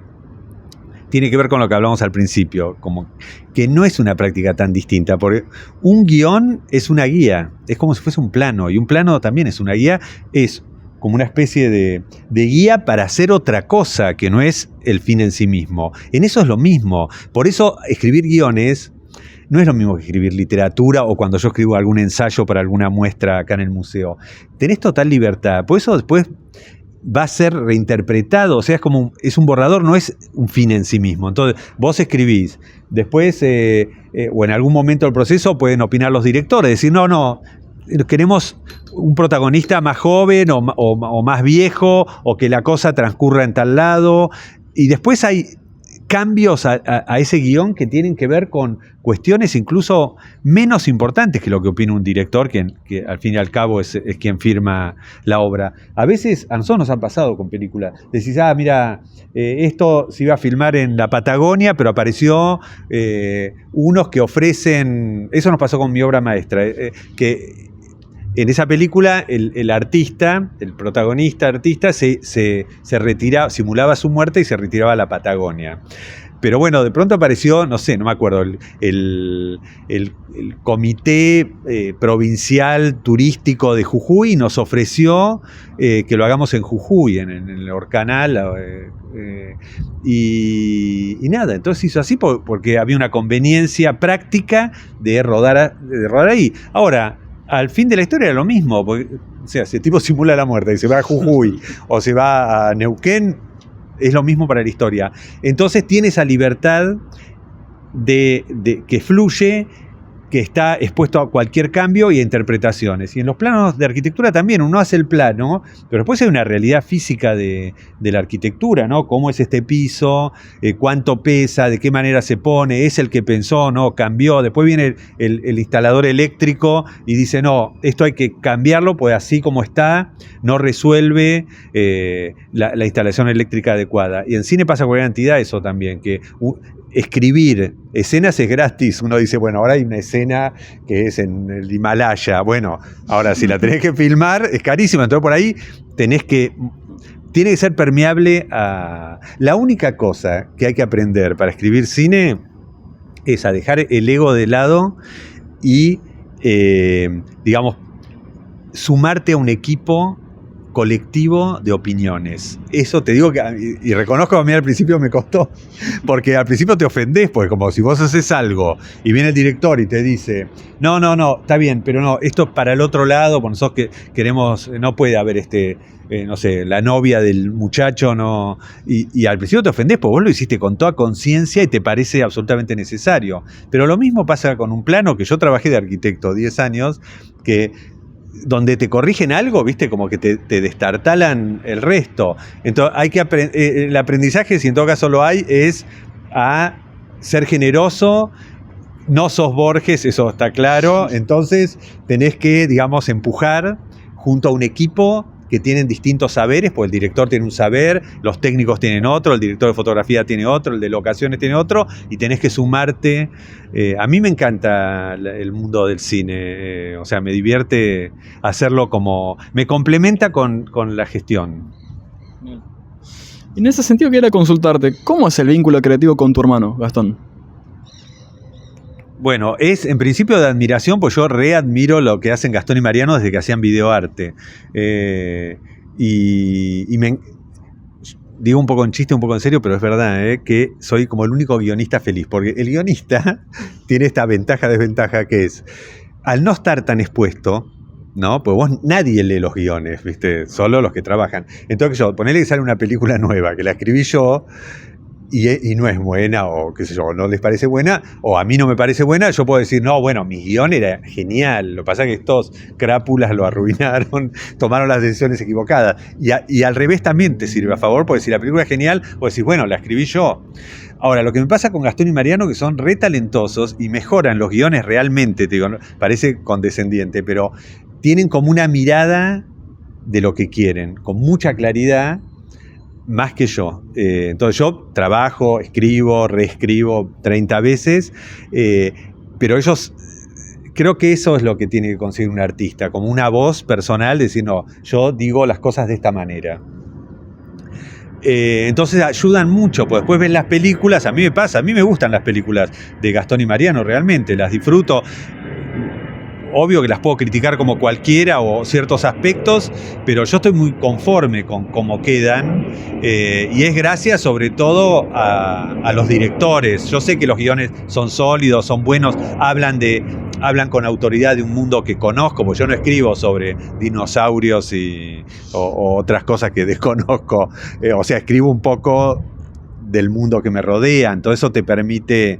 tiene que ver con lo que hablamos al principio, como que no es una práctica tan distinta, porque un guión es una guía, es como si fuese un plano, y un plano también es una guía, es como una especie de guía para hacer otra cosa que no es el fin en sí mismo. En eso es lo mismo. Por eso escribir guiones no es lo mismo que escribir literatura o cuando yo escribo algún ensayo para alguna muestra acá en el museo. Tenés total libertad. Por eso después va a ser reinterpretado. O sea, es un borrador, no es un fin en sí mismo. Entonces, vos escribís. Después, o en algún momento del proceso, pueden opinar los directores. Decir, no, queremos un protagonista más joven o más viejo, o que la cosa transcurra en tal lado. Y después hay cambios a ese guión que tienen que ver con cuestiones incluso menos importantes que lo que opina un director, que al fin y al cabo es quien firma la obra. A veces a nosotros nos han pasado con películas. Decís, mira, esto se iba a filmar en la Patagonia, pero apareció unos que ofrecen... Eso nos pasó con mi obra maestra, que en esa película el artista, el protagonista artista, se retiraba, simulaba su muerte y se retiraba a la Patagonia. Pero bueno, de pronto apareció, no sé, no me acuerdo, el comité provincial turístico de Jujuy y nos ofreció que lo hagamos en Jujuy, en el Orcanal. Y nada, entonces hizo así porque había una conveniencia práctica de rodar ahí. Ahora, al fin de la historia era lo mismo, porque, o sea, si el tipo simula la muerte y se va a Jujuy o se va a Neuquén, es lo mismo para la historia. Entonces tiene esa libertad de que fluye, que está expuesto a cualquier cambio y a interpretaciones. Y en los planos de arquitectura también, uno hace el plano, pero después hay una realidad física de la arquitectura, ¿no? Cómo es este piso, cuánto pesa, de qué manera se pone, es el que pensó, ¿no? Cambió. Después viene el instalador eléctrico y dice, no, esto hay que cambiarlo, pues así como está, no resuelve la instalación eléctrica adecuada. Y en cine pasa con gran cantidad eso también, que escribir escenas es gratis. Uno dice, bueno, ahora hay una escena que es en el Himalaya. Bueno, ahora si la tenés que filmar es carísima. Entonces por ahí tiene que ser permeable a... La única cosa que hay que aprender para escribir cine es a dejar el ego de lado y, digamos, sumarte a un equipo colectivo de opiniones. Eso te digo y reconozco que a mí al principio me costó, porque al principio te ofendés, porque como si vos haces algo y viene el director y te dice, no, está bien, pero no, esto es para el otro lado, porque nosotros que queremos, no puede haber no sé, la novia del muchacho, no, y al principio te ofendés, porque vos lo hiciste con toda conciencia y te parece absolutamente necesario. Pero lo mismo pasa con un plano, que yo trabajé de arquitecto 10 años, donde te corrigen algo, viste, como que te destartalan el resto. Entonces hay que el aprendizaje, si en todo caso lo hay, es a ser generoso. No sos Borges, eso está claro. Entonces tenés que, digamos, empujar junto a un equipo que tienen distintos saberes, pues el director tiene un saber, los técnicos tienen otro, el director de fotografía tiene otro, el de locaciones tiene otro, y tenés que sumarte. A mí me encanta el mundo del cine, o sea, me divierte hacerlo me complementa con la gestión. En ese sentido quería consultarte, ¿cómo es el vínculo creativo con tu hermano, Gastón? Bueno, es en principio de admiración, pues yo readmiro lo que hacen Gastón y Mariano desde que hacían videoarte. digo un poco en chiste, un poco en serio, pero es verdad, que soy como el único guionista feliz, porque el guionista tiene esta desventaja que es, al no estar tan expuesto, ¿no? Pues nadie lee los guiones, ¿viste? Solo los que trabajan. Entonces ponele que sale una película nueva, que la escribí yo, y no es buena, o qué sé yo, no les parece buena, o a mí no me parece buena, yo puedo decir, no, bueno, mi guión era genial, lo que pasa es que estos crápulas lo arruinaron, tomaron las decisiones equivocadas, y al revés también te sirve a favor, porque si la película es genial, puedes decir, bueno, la escribí yo. Ahora, lo que me pasa con Gastón y Mariano, que son re talentosos y mejoran los guiones realmente, te digo, parece condescendiente, pero tienen como una mirada de lo que quieren, con mucha claridad, más que yo. Entonces yo trabajo, escribo, reescribo 30 veces, pero ellos, creo que eso es lo que tiene que conseguir un artista, como una voz personal, decir, no, yo digo las cosas de esta manera. Entonces ayudan mucho, pues después ven las películas, a mí me pasa, a mí me gustan las películas de Gastón y Mariano, realmente, las disfruto. Obvio que las puedo criticar como cualquiera o ciertos aspectos, pero yo estoy muy conforme con cómo quedan, y es gracias sobre todo a los directores. Yo sé que los guiones son sólidos, son buenos, hablan con autoridad de un mundo que conozco, porque yo no escribo sobre dinosaurios o otras cosas que desconozco, o sea, escribo un poco del mundo que me rodea, entonces eso te permite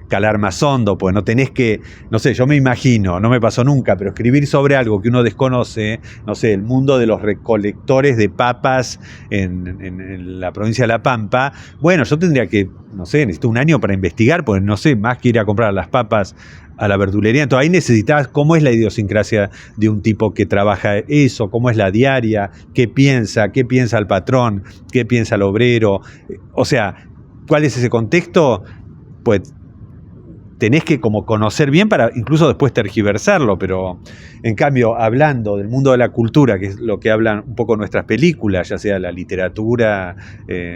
calar más hondo, pues no tenés que, no sé, yo me imagino, no me pasó nunca, pero escribir sobre algo que uno desconoce, no sé, el mundo de los recolectores de papas en la provincia de La Pampa, bueno, yo tendría que, no sé, necesito un año para investigar, pues no sé, más que ir a comprar las papas a la verdulería. Entonces ahí necesitas cómo es la idiosincrasia de un tipo que trabaja eso, cómo es la diaria, qué piensa el patrón, qué piensa el obrero, o sea, ¿cuál es ese contexto? Pues tenés que como conocer bien para incluso después tergiversarlo, pero en cambio, hablando del mundo de la cultura, que es lo que hablan un poco nuestras películas, ya sea la literatura,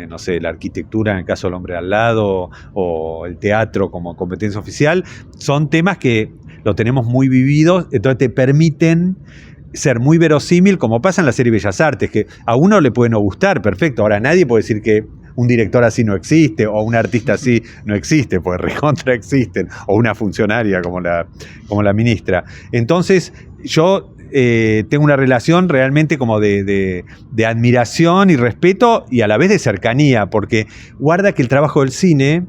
no sé, la arquitectura en el caso del Hombre al Lado, o el teatro como competencia oficial, son temas que lo tenemos muy vividos, entonces te permiten ser muy verosímil, como pasa en la serie Bellas Artes, que a uno le puede no gustar, perfecto, ahora nadie puede decir que un director así no existe, o un artista así no existe, pues recontra existen, o una funcionaria como la ministra. Entonces, yo tengo una relación realmente como de admiración y respeto, y a la vez de cercanía, porque guarda que el trabajo del cine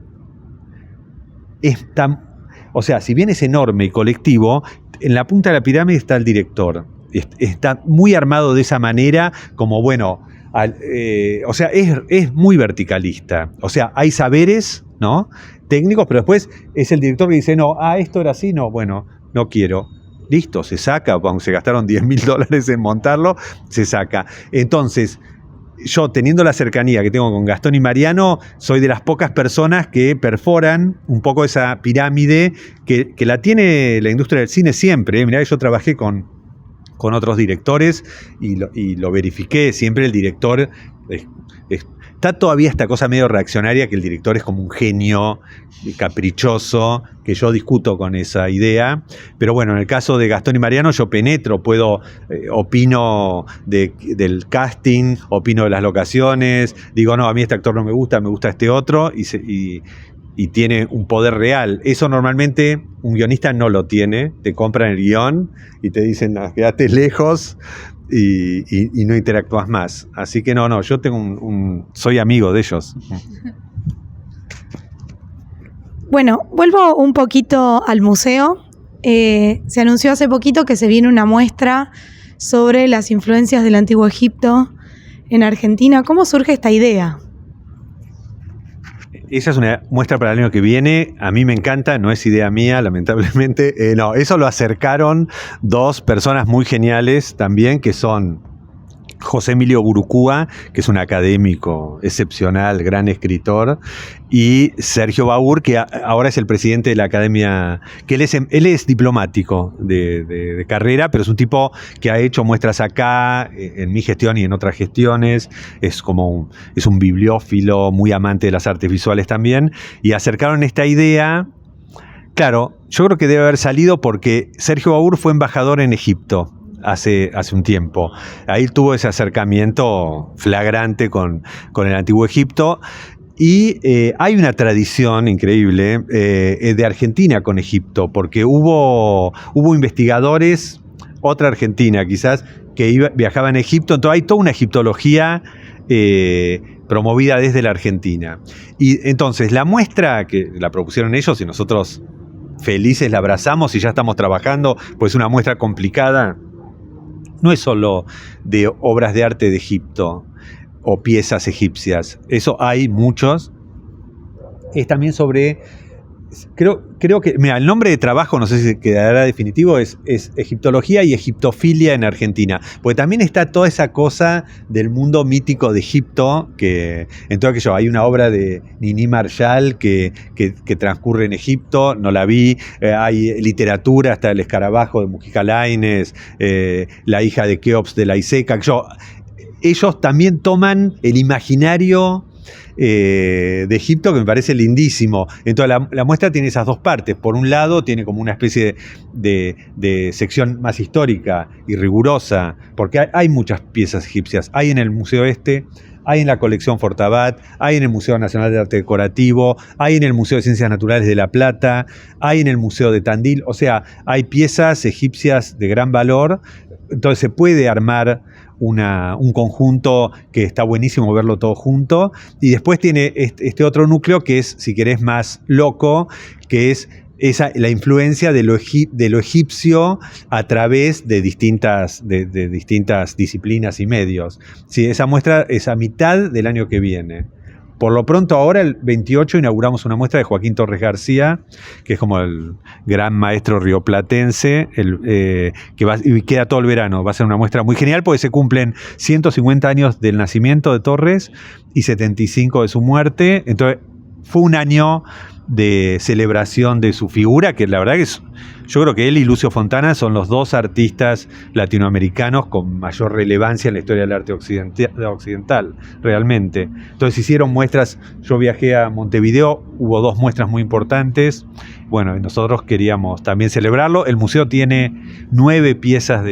es tan, o sea, si bien es enorme y colectivo, en la punta de la pirámide está el director. Está muy armado de esa manera, como bueno, o sea, es muy verticalista. O sea, hay saberes, ¿no?, técnicos, pero después es el director que dice, no, esto era así, no, bueno, no quiero. Listo, se saca, aunque se gastaron $10.000 en montarlo, se saca. Entonces, yo teniendo la cercanía que tengo con Gastón y Mariano, soy de las pocas personas que perforan un poco esa pirámide que la tiene la industria del cine siempre. Mirá que yo trabajé con otros directores y lo verifiqué, siempre el director está todavía esta cosa medio reaccionaria, que el director es como un genio caprichoso, que yo discuto con esa idea, pero bueno, en el caso de Gastón y Mariano yo penetro, opino del casting, opino de las locaciones, digo, no, a mí este actor no me gusta este otro, y tiene un poder real. Eso normalmente un guionista no lo tiene, te compran el guión y te dicen, no, quédate lejos y no interactúas más. Así que no, yo tengo soy amigo de ellos. Bueno, vuelvo un poquito al museo. Se anunció hace poquito que se viene una muestra sobre las influencias del Antiguo Egipto en Argentina. ¿Cómo surge esta idea? Esa es una muestra para el año que viene. A mí me encanta, no es idea mía, lamentablemente. No, eso lo acercaron dos personas muy geniales también, que son José Emilio Gurucúa, que es un académico excepcional, gran escritor, y Sergio Baur, que ahora es el presidente de la academia, que él es diplomático de carrera, pero es un tipo que ha hecho muestras acá, en mi gestión y en otras gestiones, es un bibliófilo, muy amante de las artes visuales también, y acercaron esta idea. Claro, yo creo que debe haber salido porque Sergio Baur fue embajador en Egipto, hace un tiempo. Ahí tuvo ese acercamiento flagrante con el Antiguo Egipto. Y hay una tradición increíble de Argentina con Egipto, porque hubo investigadores, otra Argentina quizás, que viajaban a Egipto, entonces hay toda una egiptología promovida desde la Argentina. Y entonces la muestra que la propusieron ellos y nosotros felices la abrazamos y ya estamos trabajando, pues es una muestra complicada, no es solo de obras de arte de Egipto o piezas egipcias, eso hay muchos, es también sobre, creo que, mira, el nombre de trabajo, no sé si quedará definitivo, es Egiptología y Egiptofilia en Argentina, porque también está toda esa cosa del mundo mítico de Egipto, que en todo aquello, hay una obra de Nini Marshall que transcurre en Egipto, no la vi, hay literatura, está El escarabajo de Mujica Lainez, La hija de Keops de Laiseca, ellos también toman el imaginario de Egipto, que me parece lindísimo. Entonces la muestra tiene esas dos partes. Por un lado tiene como una especie de sección más histórica y rigurosa, porque hay muchas piezas egipcias. Hay en el Museo hay en la colección Fortabat, hay en el Museo Nacional de Arte Decorativo, hay en el Museo de Ciencias Naturales de La Plata, hay en el Museo de Tandil. O sea, hay piezas egipcias de gran valor. Entonces se puede armar un conjunto que está buenísimo verlo todo junto, y después tiene este otro núcleo que es, si querés, más loco, que es la influencia de lo egipcio a través de distintas disciplinas y medios. Sí, esa muestra es a mitad del año que viene. Por lo pronto ahora, el 28, inauguramos una muestra de Joaquín Torres García, que es como el gran maestro rioplatense, y queda todo el verano. Va a ser una muestra muy genial porque se cumplen 150 años del nacimiento de Torres y 75 de su muerte. Entonces fue un año de celebración de su figura, que la verdad que yo creo que él y Lucio Fontana son los dos artistas latinoamericanos con mayor relevancia en la historia del arte occidental, realmente. Entonces hicieron muestras, yo viajé a Montevideo, hubo 2 muestras muy importantes, bueno, y nosotros queríamos también celebrarlo. El museo tiene 9 piezas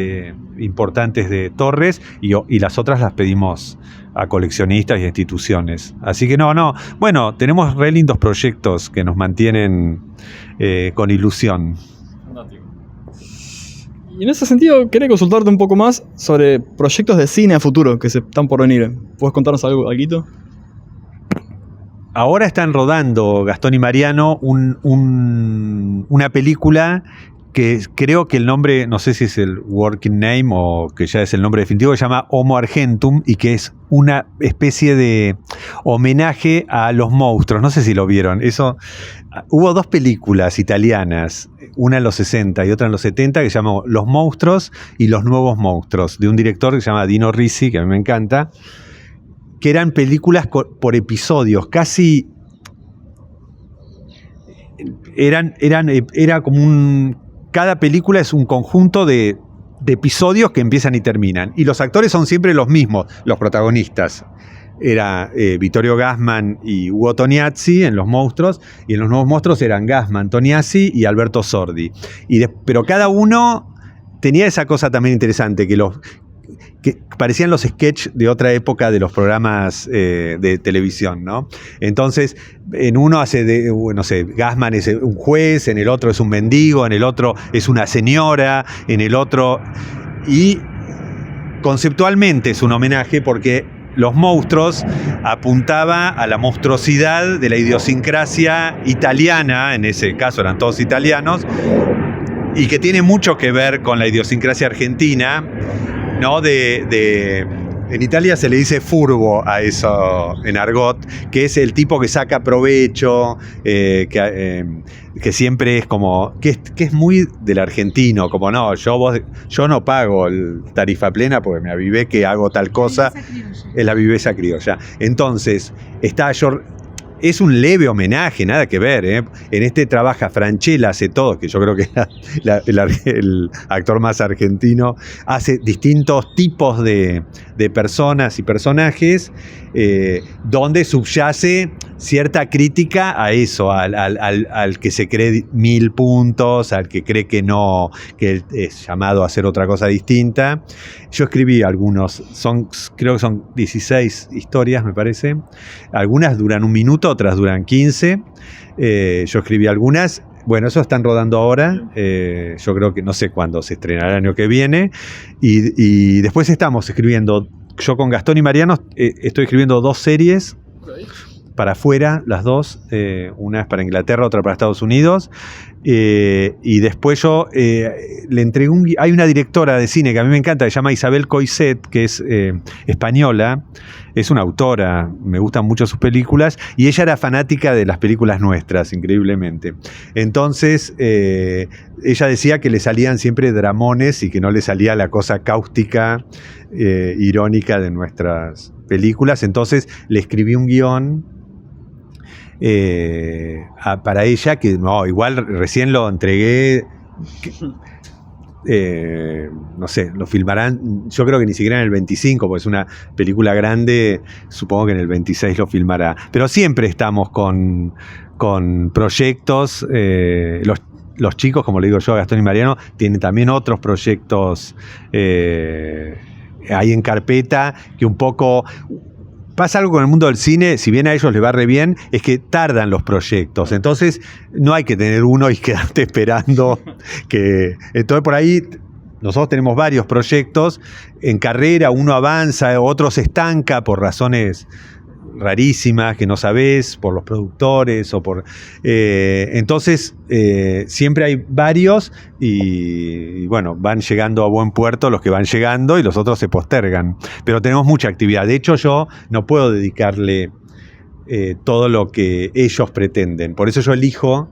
importantes de Torres y las otras las pedimos a coleccionistas y a instituciones. Así que bueno, tenemos re lindos proyectos que nos mantienen con ilusión. Y en ese sentido, quería consultarte un poco más sobre proyectos de cine a futuro que se están por venir. ¿Puedes contarnos algo? Ahora están rodando Gastón y Mariano una película que creo que el nombre, no sé si es el working name o que ya es el nombre definitivo, se llama Homo Argentum, y que es una especie de homenaje a los monstruos. No sé si lo vieron. Hubo 2 películas italianas, una en los 60 y otra en los 70, que se llamó Los monstruos y los nuevos monstruos, de un director que se llama Dino Risi, que a mí me encanta, que eran películas por episodios, casi era como cada película es un conjunto de episodios que empiezan y terminan. Y los actores son siempre los mismos, los protagonistas. Era Vittorio Gassman y Ugo Tognazzi en Los Monstruos, y en Los Nuevos Monstruos eran Gassman, Tognazzi y Alberto Sordi. Pero cada uno tenía esa cosa también interesante, que parecían los sketches de otra época de los programas de televisión, ¿no? Entonces, en uno hace Gassman es un juez, en el otro es un mendigo, en el otro es una señora, en el otro... Y conceptualmente es un homenaje porque Los Monstruos apuntaba a la monstruosidad de la idiosincrasia italiana, en ese caso eran todos italianos, y que tiene mucho que ver con la idiosincrasia argentina, ¿no? En Italia se le dice furbo a eso en argot, que es el tipo que saca provecho, que siempre es como, que es muy del argentino, como yo no pago tarifa plena porque me avivé que hago tal cosa, es la viveza criolla. Entonces, es un leve homenaje, nada que ver, ¿eh? En este trabaja Franchella, hace todo, que yo creo que es el actor más argentino, hace distintos tipos de personas y personajes, donde subyace cierta crítica a eso, al que se cree 1000 puntos, al que cree que no, que es llamado a hacer otra cosa distinta. Yo escribí algunos, creo que son 16 historias, me parece. Algunas duran 1 minuto, otras duran 15. Yo escribí algunas. Bueno, eso están rodando ahora. Yo creo que no sé cuándo se estrenará el año que viene. Y después estamos escribiendo, yo con Gastón y Mariano estoy escribiendo 2 series para afuera, las 2. Una es para Inglaterra, otra para Estados Unidos. Y después yo le entregué hay una directora de cine que a mí me encanta, que se llama Isabel Coixet, que es española. Es una autora, me gustan mucho sus películas, y ella era fanática de las películas nuestras, increíblemente. Entonces, ella decía que le salían siempre dramones y que no le salía la cosa cáustica, irónica de nuestras películas. Entonces, le escribí un guión para ella, que no, igual recién lo entregué. No sé, lo filmarán, yo creo que ni siquiera en el 25, porque es una película grande, supongo que en el 26 lo filmará. Pero siempre estamos con proyectos. Los chicos, como le digo yo a Gastón y Mariano, tienen también otros proyectos ahí en carpeta, que un poco... Pasa algo con el mundo del cine, si bien a ellos les va re bien, es que tardan los proyectos. Entonces, no hay que tener uno y quedarte esperando que... Entonces, por ahí, nosotros tenemos varios proyectos en carrera, uno avanza, otro se estanca por razones rarísimas que no sabés, por los productores o por... entonces, siempre hay varios y bueno, van llegando a buen puerto los que van llegando y los otros se postergan. Pero tenemos mucha actividad. De hecho, yo no puedo dedicarle todo lo que ellos pretenden. Por eso yo elijo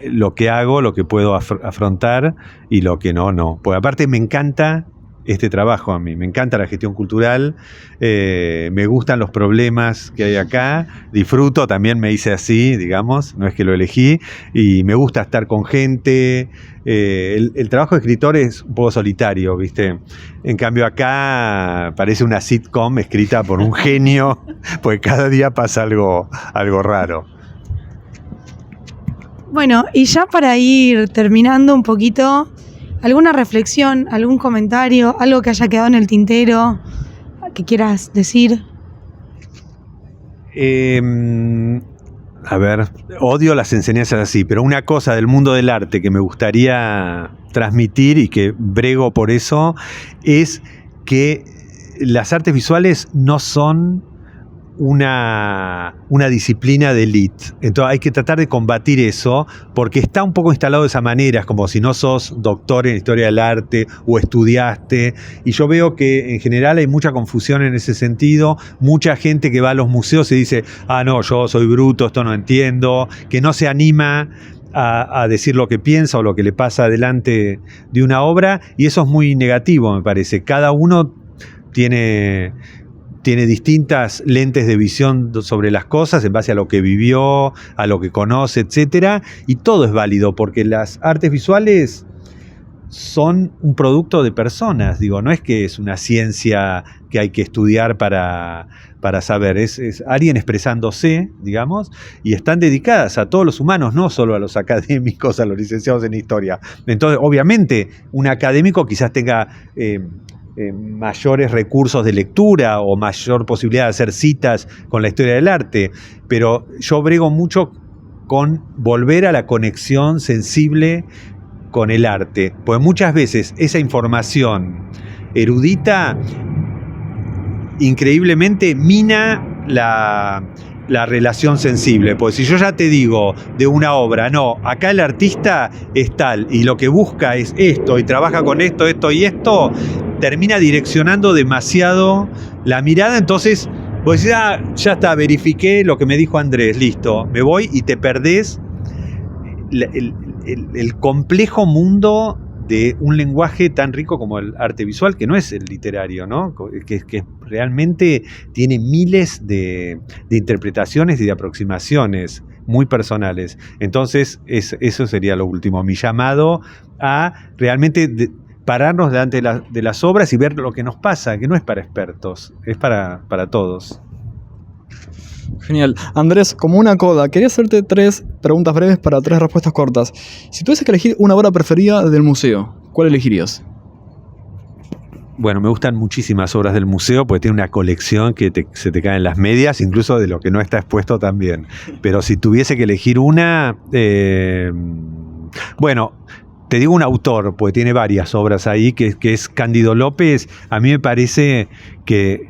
lo que hago, lo que puedo afrontar y lo que no. Porque aparte me encanta este trabajo a mí, me encanta la gestión cultural, me gustan los problemas que hay acá, disfruto, también me hice así, digamos, no es que lo elegí, y me gusta estar con gente. El trabajo de escritor es un poco solitario, ¿viste? En cambio acá parece una sitcom escrita por un genio, porque cada día pasa algo raro. Bueno, y ya para ir terminando un poquito, ¿alguna reflexión, algún comentario, algo que haya quedado en el tintero que quieras decir? A ver, odio las enseñanzas así, pero una cosa del mundo del arte que me gustaría transmitir y que brego por eso es que las artes visuales no son una disciplina de élite. Entonces hay que tratar de combatir eso, porque está un poco instalado de esa manera, es como si no sos doctor en historia del arte o estudiaste, y yo veo que en general hay mucha confusión en ese sentido, mucha gente que va a los museos y dice, no, yo soy bruto, esto no entiendo, que no se anima a decir lo que piensa o lo que le pasa delante de una obra, y eso es muy negativo, me parece. Cada uno tiene distintas lentes de visión sobre las cosas en base a lo que vivió, a lo que conoce, etcétera, y todo es válido porque las artes visuales son un producto de personas, digo, no es que es una ciencia que hay que estudiar para saber, es alguien expresándose, digamos, y están dedicadas a todos los humanos, no solo a los académicos, a los licenciados en historia. Entonces, obviamente, un académico quizás tenga mayores recursos de lectura o mayor posibilidad de hacer citas con la historia del arte, pero yo brego mucho con volver a la conexión sensible con el arte, porque muchas veces esa información erudita increíblemente mina la relación sensible, porque si yo ya te digo de una obra, no, acá el artista es tal y lo que busca es esto y trabaja con esto, esto y esto, termina direccionando demasiado la mirada. Entonces vos decís, ya está, verifiqué lo que me dijo Andrés, listo, me voy, y te perdés el complejo mundo de un lenguaje tan rico como el arte visual, que no es el literario, ¿no? Que realmente tiene miles de interpretaciones y de aproximaciones muy personales. Entonces, eso sería lo último, mi llamado a realmente pararnos delante de las obras y ver lo que nos pasa, que no es para expertos, es para todos. Genial. Andrés, como una coda, quería hacerte 3 preguntas breves para 3 respuestas cortas. Si tuvieses que elegir una obra preferida del museo, ¿cuál elegirías? Bueno, me gustan muchísimas obras del museo porque tiene una colección que se te caen las medias, incluso de lo que no está expuesto también. Pero si tuviese que elegir una, bueno, te digo un autor, porque tiene varias obras ahí, que es Cándido López. A mí me parece que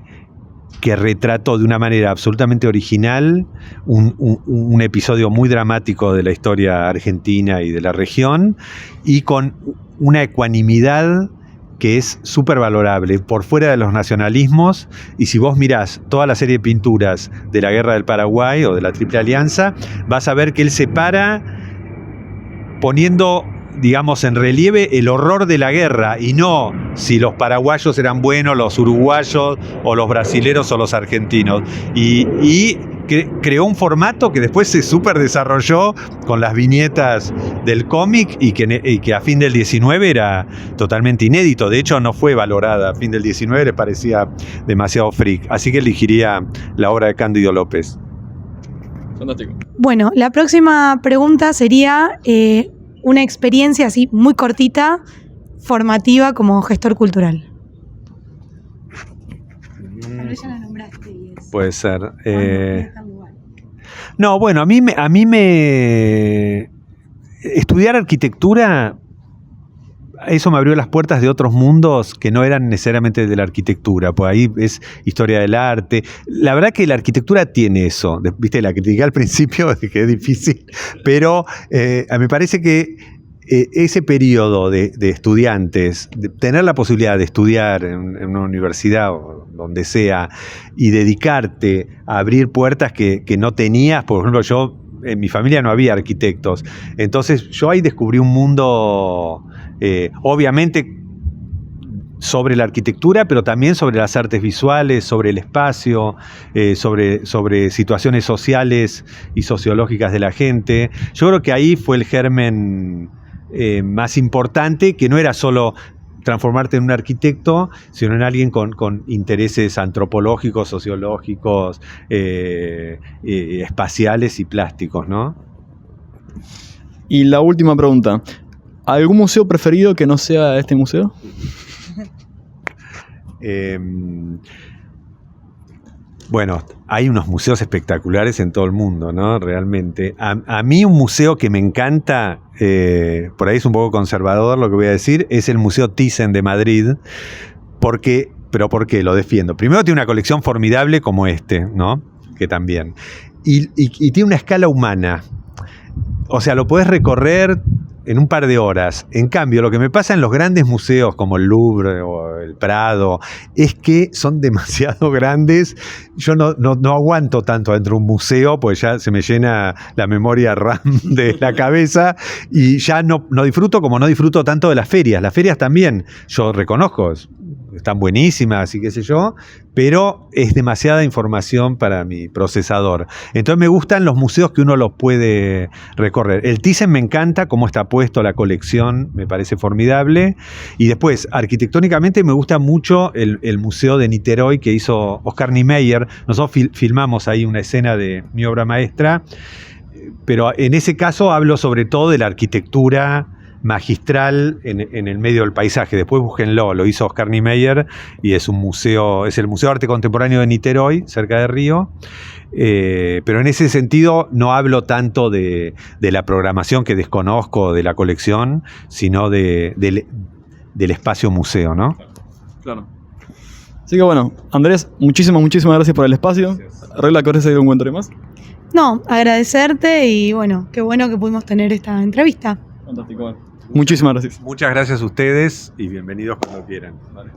retrató de una manera absolutamente original un episodio muy dramático de la historia argentina y de la región, y con una ecuanimidad que es súper valorable, por fuera de los nacionalismos. Y si vos mirás toda la serie de pinturas de la Guerra del Paraguay o de la Triple Alianza, vas a ver que él se para poniendo, digamos, en relieve el horror de la guerra, y no si los paraguayos eran buenos, los uruguayos, o los brasileros, o los argentinos. Y creó un formato que después se súper desarrolló con las viñetas del cómic, y que a fin del 19 era totalmente inédito. De hecho, no fue valorada. A fin del 19 le parecía demasiado freak. Así que elegiría la obra de Cándido López. Fantástico. Bueno, la próxima pregunta sería una experiencia así muy cortita, formativa como gestor cultural. Tal vez ya la nombraste y es... Puede ser. No, bueno, a mí me estudiar arquitectura, eso me abrió las puertas de otros mundos que no eran necesariamente de la arquitectura, pues ahí es historia del arte. La verdad que la arquitectura tiene eso, viste, la critiqué al principio, que es difícil, pero me parece que ese periodo de estudiantes, de tener la posibilidad de estudiar en una universidad o donde sea, y dedicarte a abrir puertas que no tenías. Por ejemplo, yo, en mi familia no había arquitectos, entonces yo ahí descubrí un mundo, obviamente sobre la arquitectura, pero también sobre las artes visuales, sobre el espacio, sobre situaciones sociales y sociológicas de la gente. Yo creo que ahí fue el germen más importante, que no era solo transformarte en un arquitecto, sino en alguien con intereses antropológicos, sociológicos, espaciales y plásticos, ¿no? Y la última pregunta, ¿algún museo preferido que no sea este museo? Bueno, hay unos museos espectaculares en todo el mundo, ¿no? Realmente. A mí un museo que me encanta, por ahí es un poco conservador lo que voy a decir, es el Museo Thyssen de Madrid. ¿Pero por qué lo defiendo? Primero, tiene una colección formidable como ¿no? Que también. Y tiene una escala humana. O sea, lo podés recorrer en un par de horas. En cambio, lo que me pasa en los grandes museos como el Louvre o el Prado es que son demasiado grandes. Yo no aguanto tanto dentro de un museo, pues ya se me llena la memoria RAM de la cabeza, y ya no disfruto, como no disfruto tanto de las ferias. Las ferias también, yo reconozco, están buenísimas y qué sé yo, pero es demasiada información para mi procesador. Entonces me gustan los museos que uno los puede recorrer. El Thyssen me encanta cómo está puesto, la colección me parece formidable. Y después, arquitectónicamente me gusta mucho el museo de Niterói que hizo Oscar Niemeyer. Nosotros filmamos ahí una escena de mi obra maestra, pero en ese caso hablo sobre todo de la arquitectura magistral en el medio del paisaje. Después búsquenlo, lo hizo Oscar Niemeyer y es el Museo de Arte Contemporáneo de Niterói, cerca de Río. Pero en ese sentido no hablo tanto de la programación, que desconozco, de la colección, sino del espacio museo, ¿no? Claro. Así que bueno, Andrés, muchísimas gracias por el espacio. Regla, ¿querés seguir un comentario más? No, agradecerte y bueno, qué bueno que pudimos tener esta entrevista. Fantástico. Muchísimas gracias. Muchas gracias a ustedes y bienvenidos cuando quieran. Vale.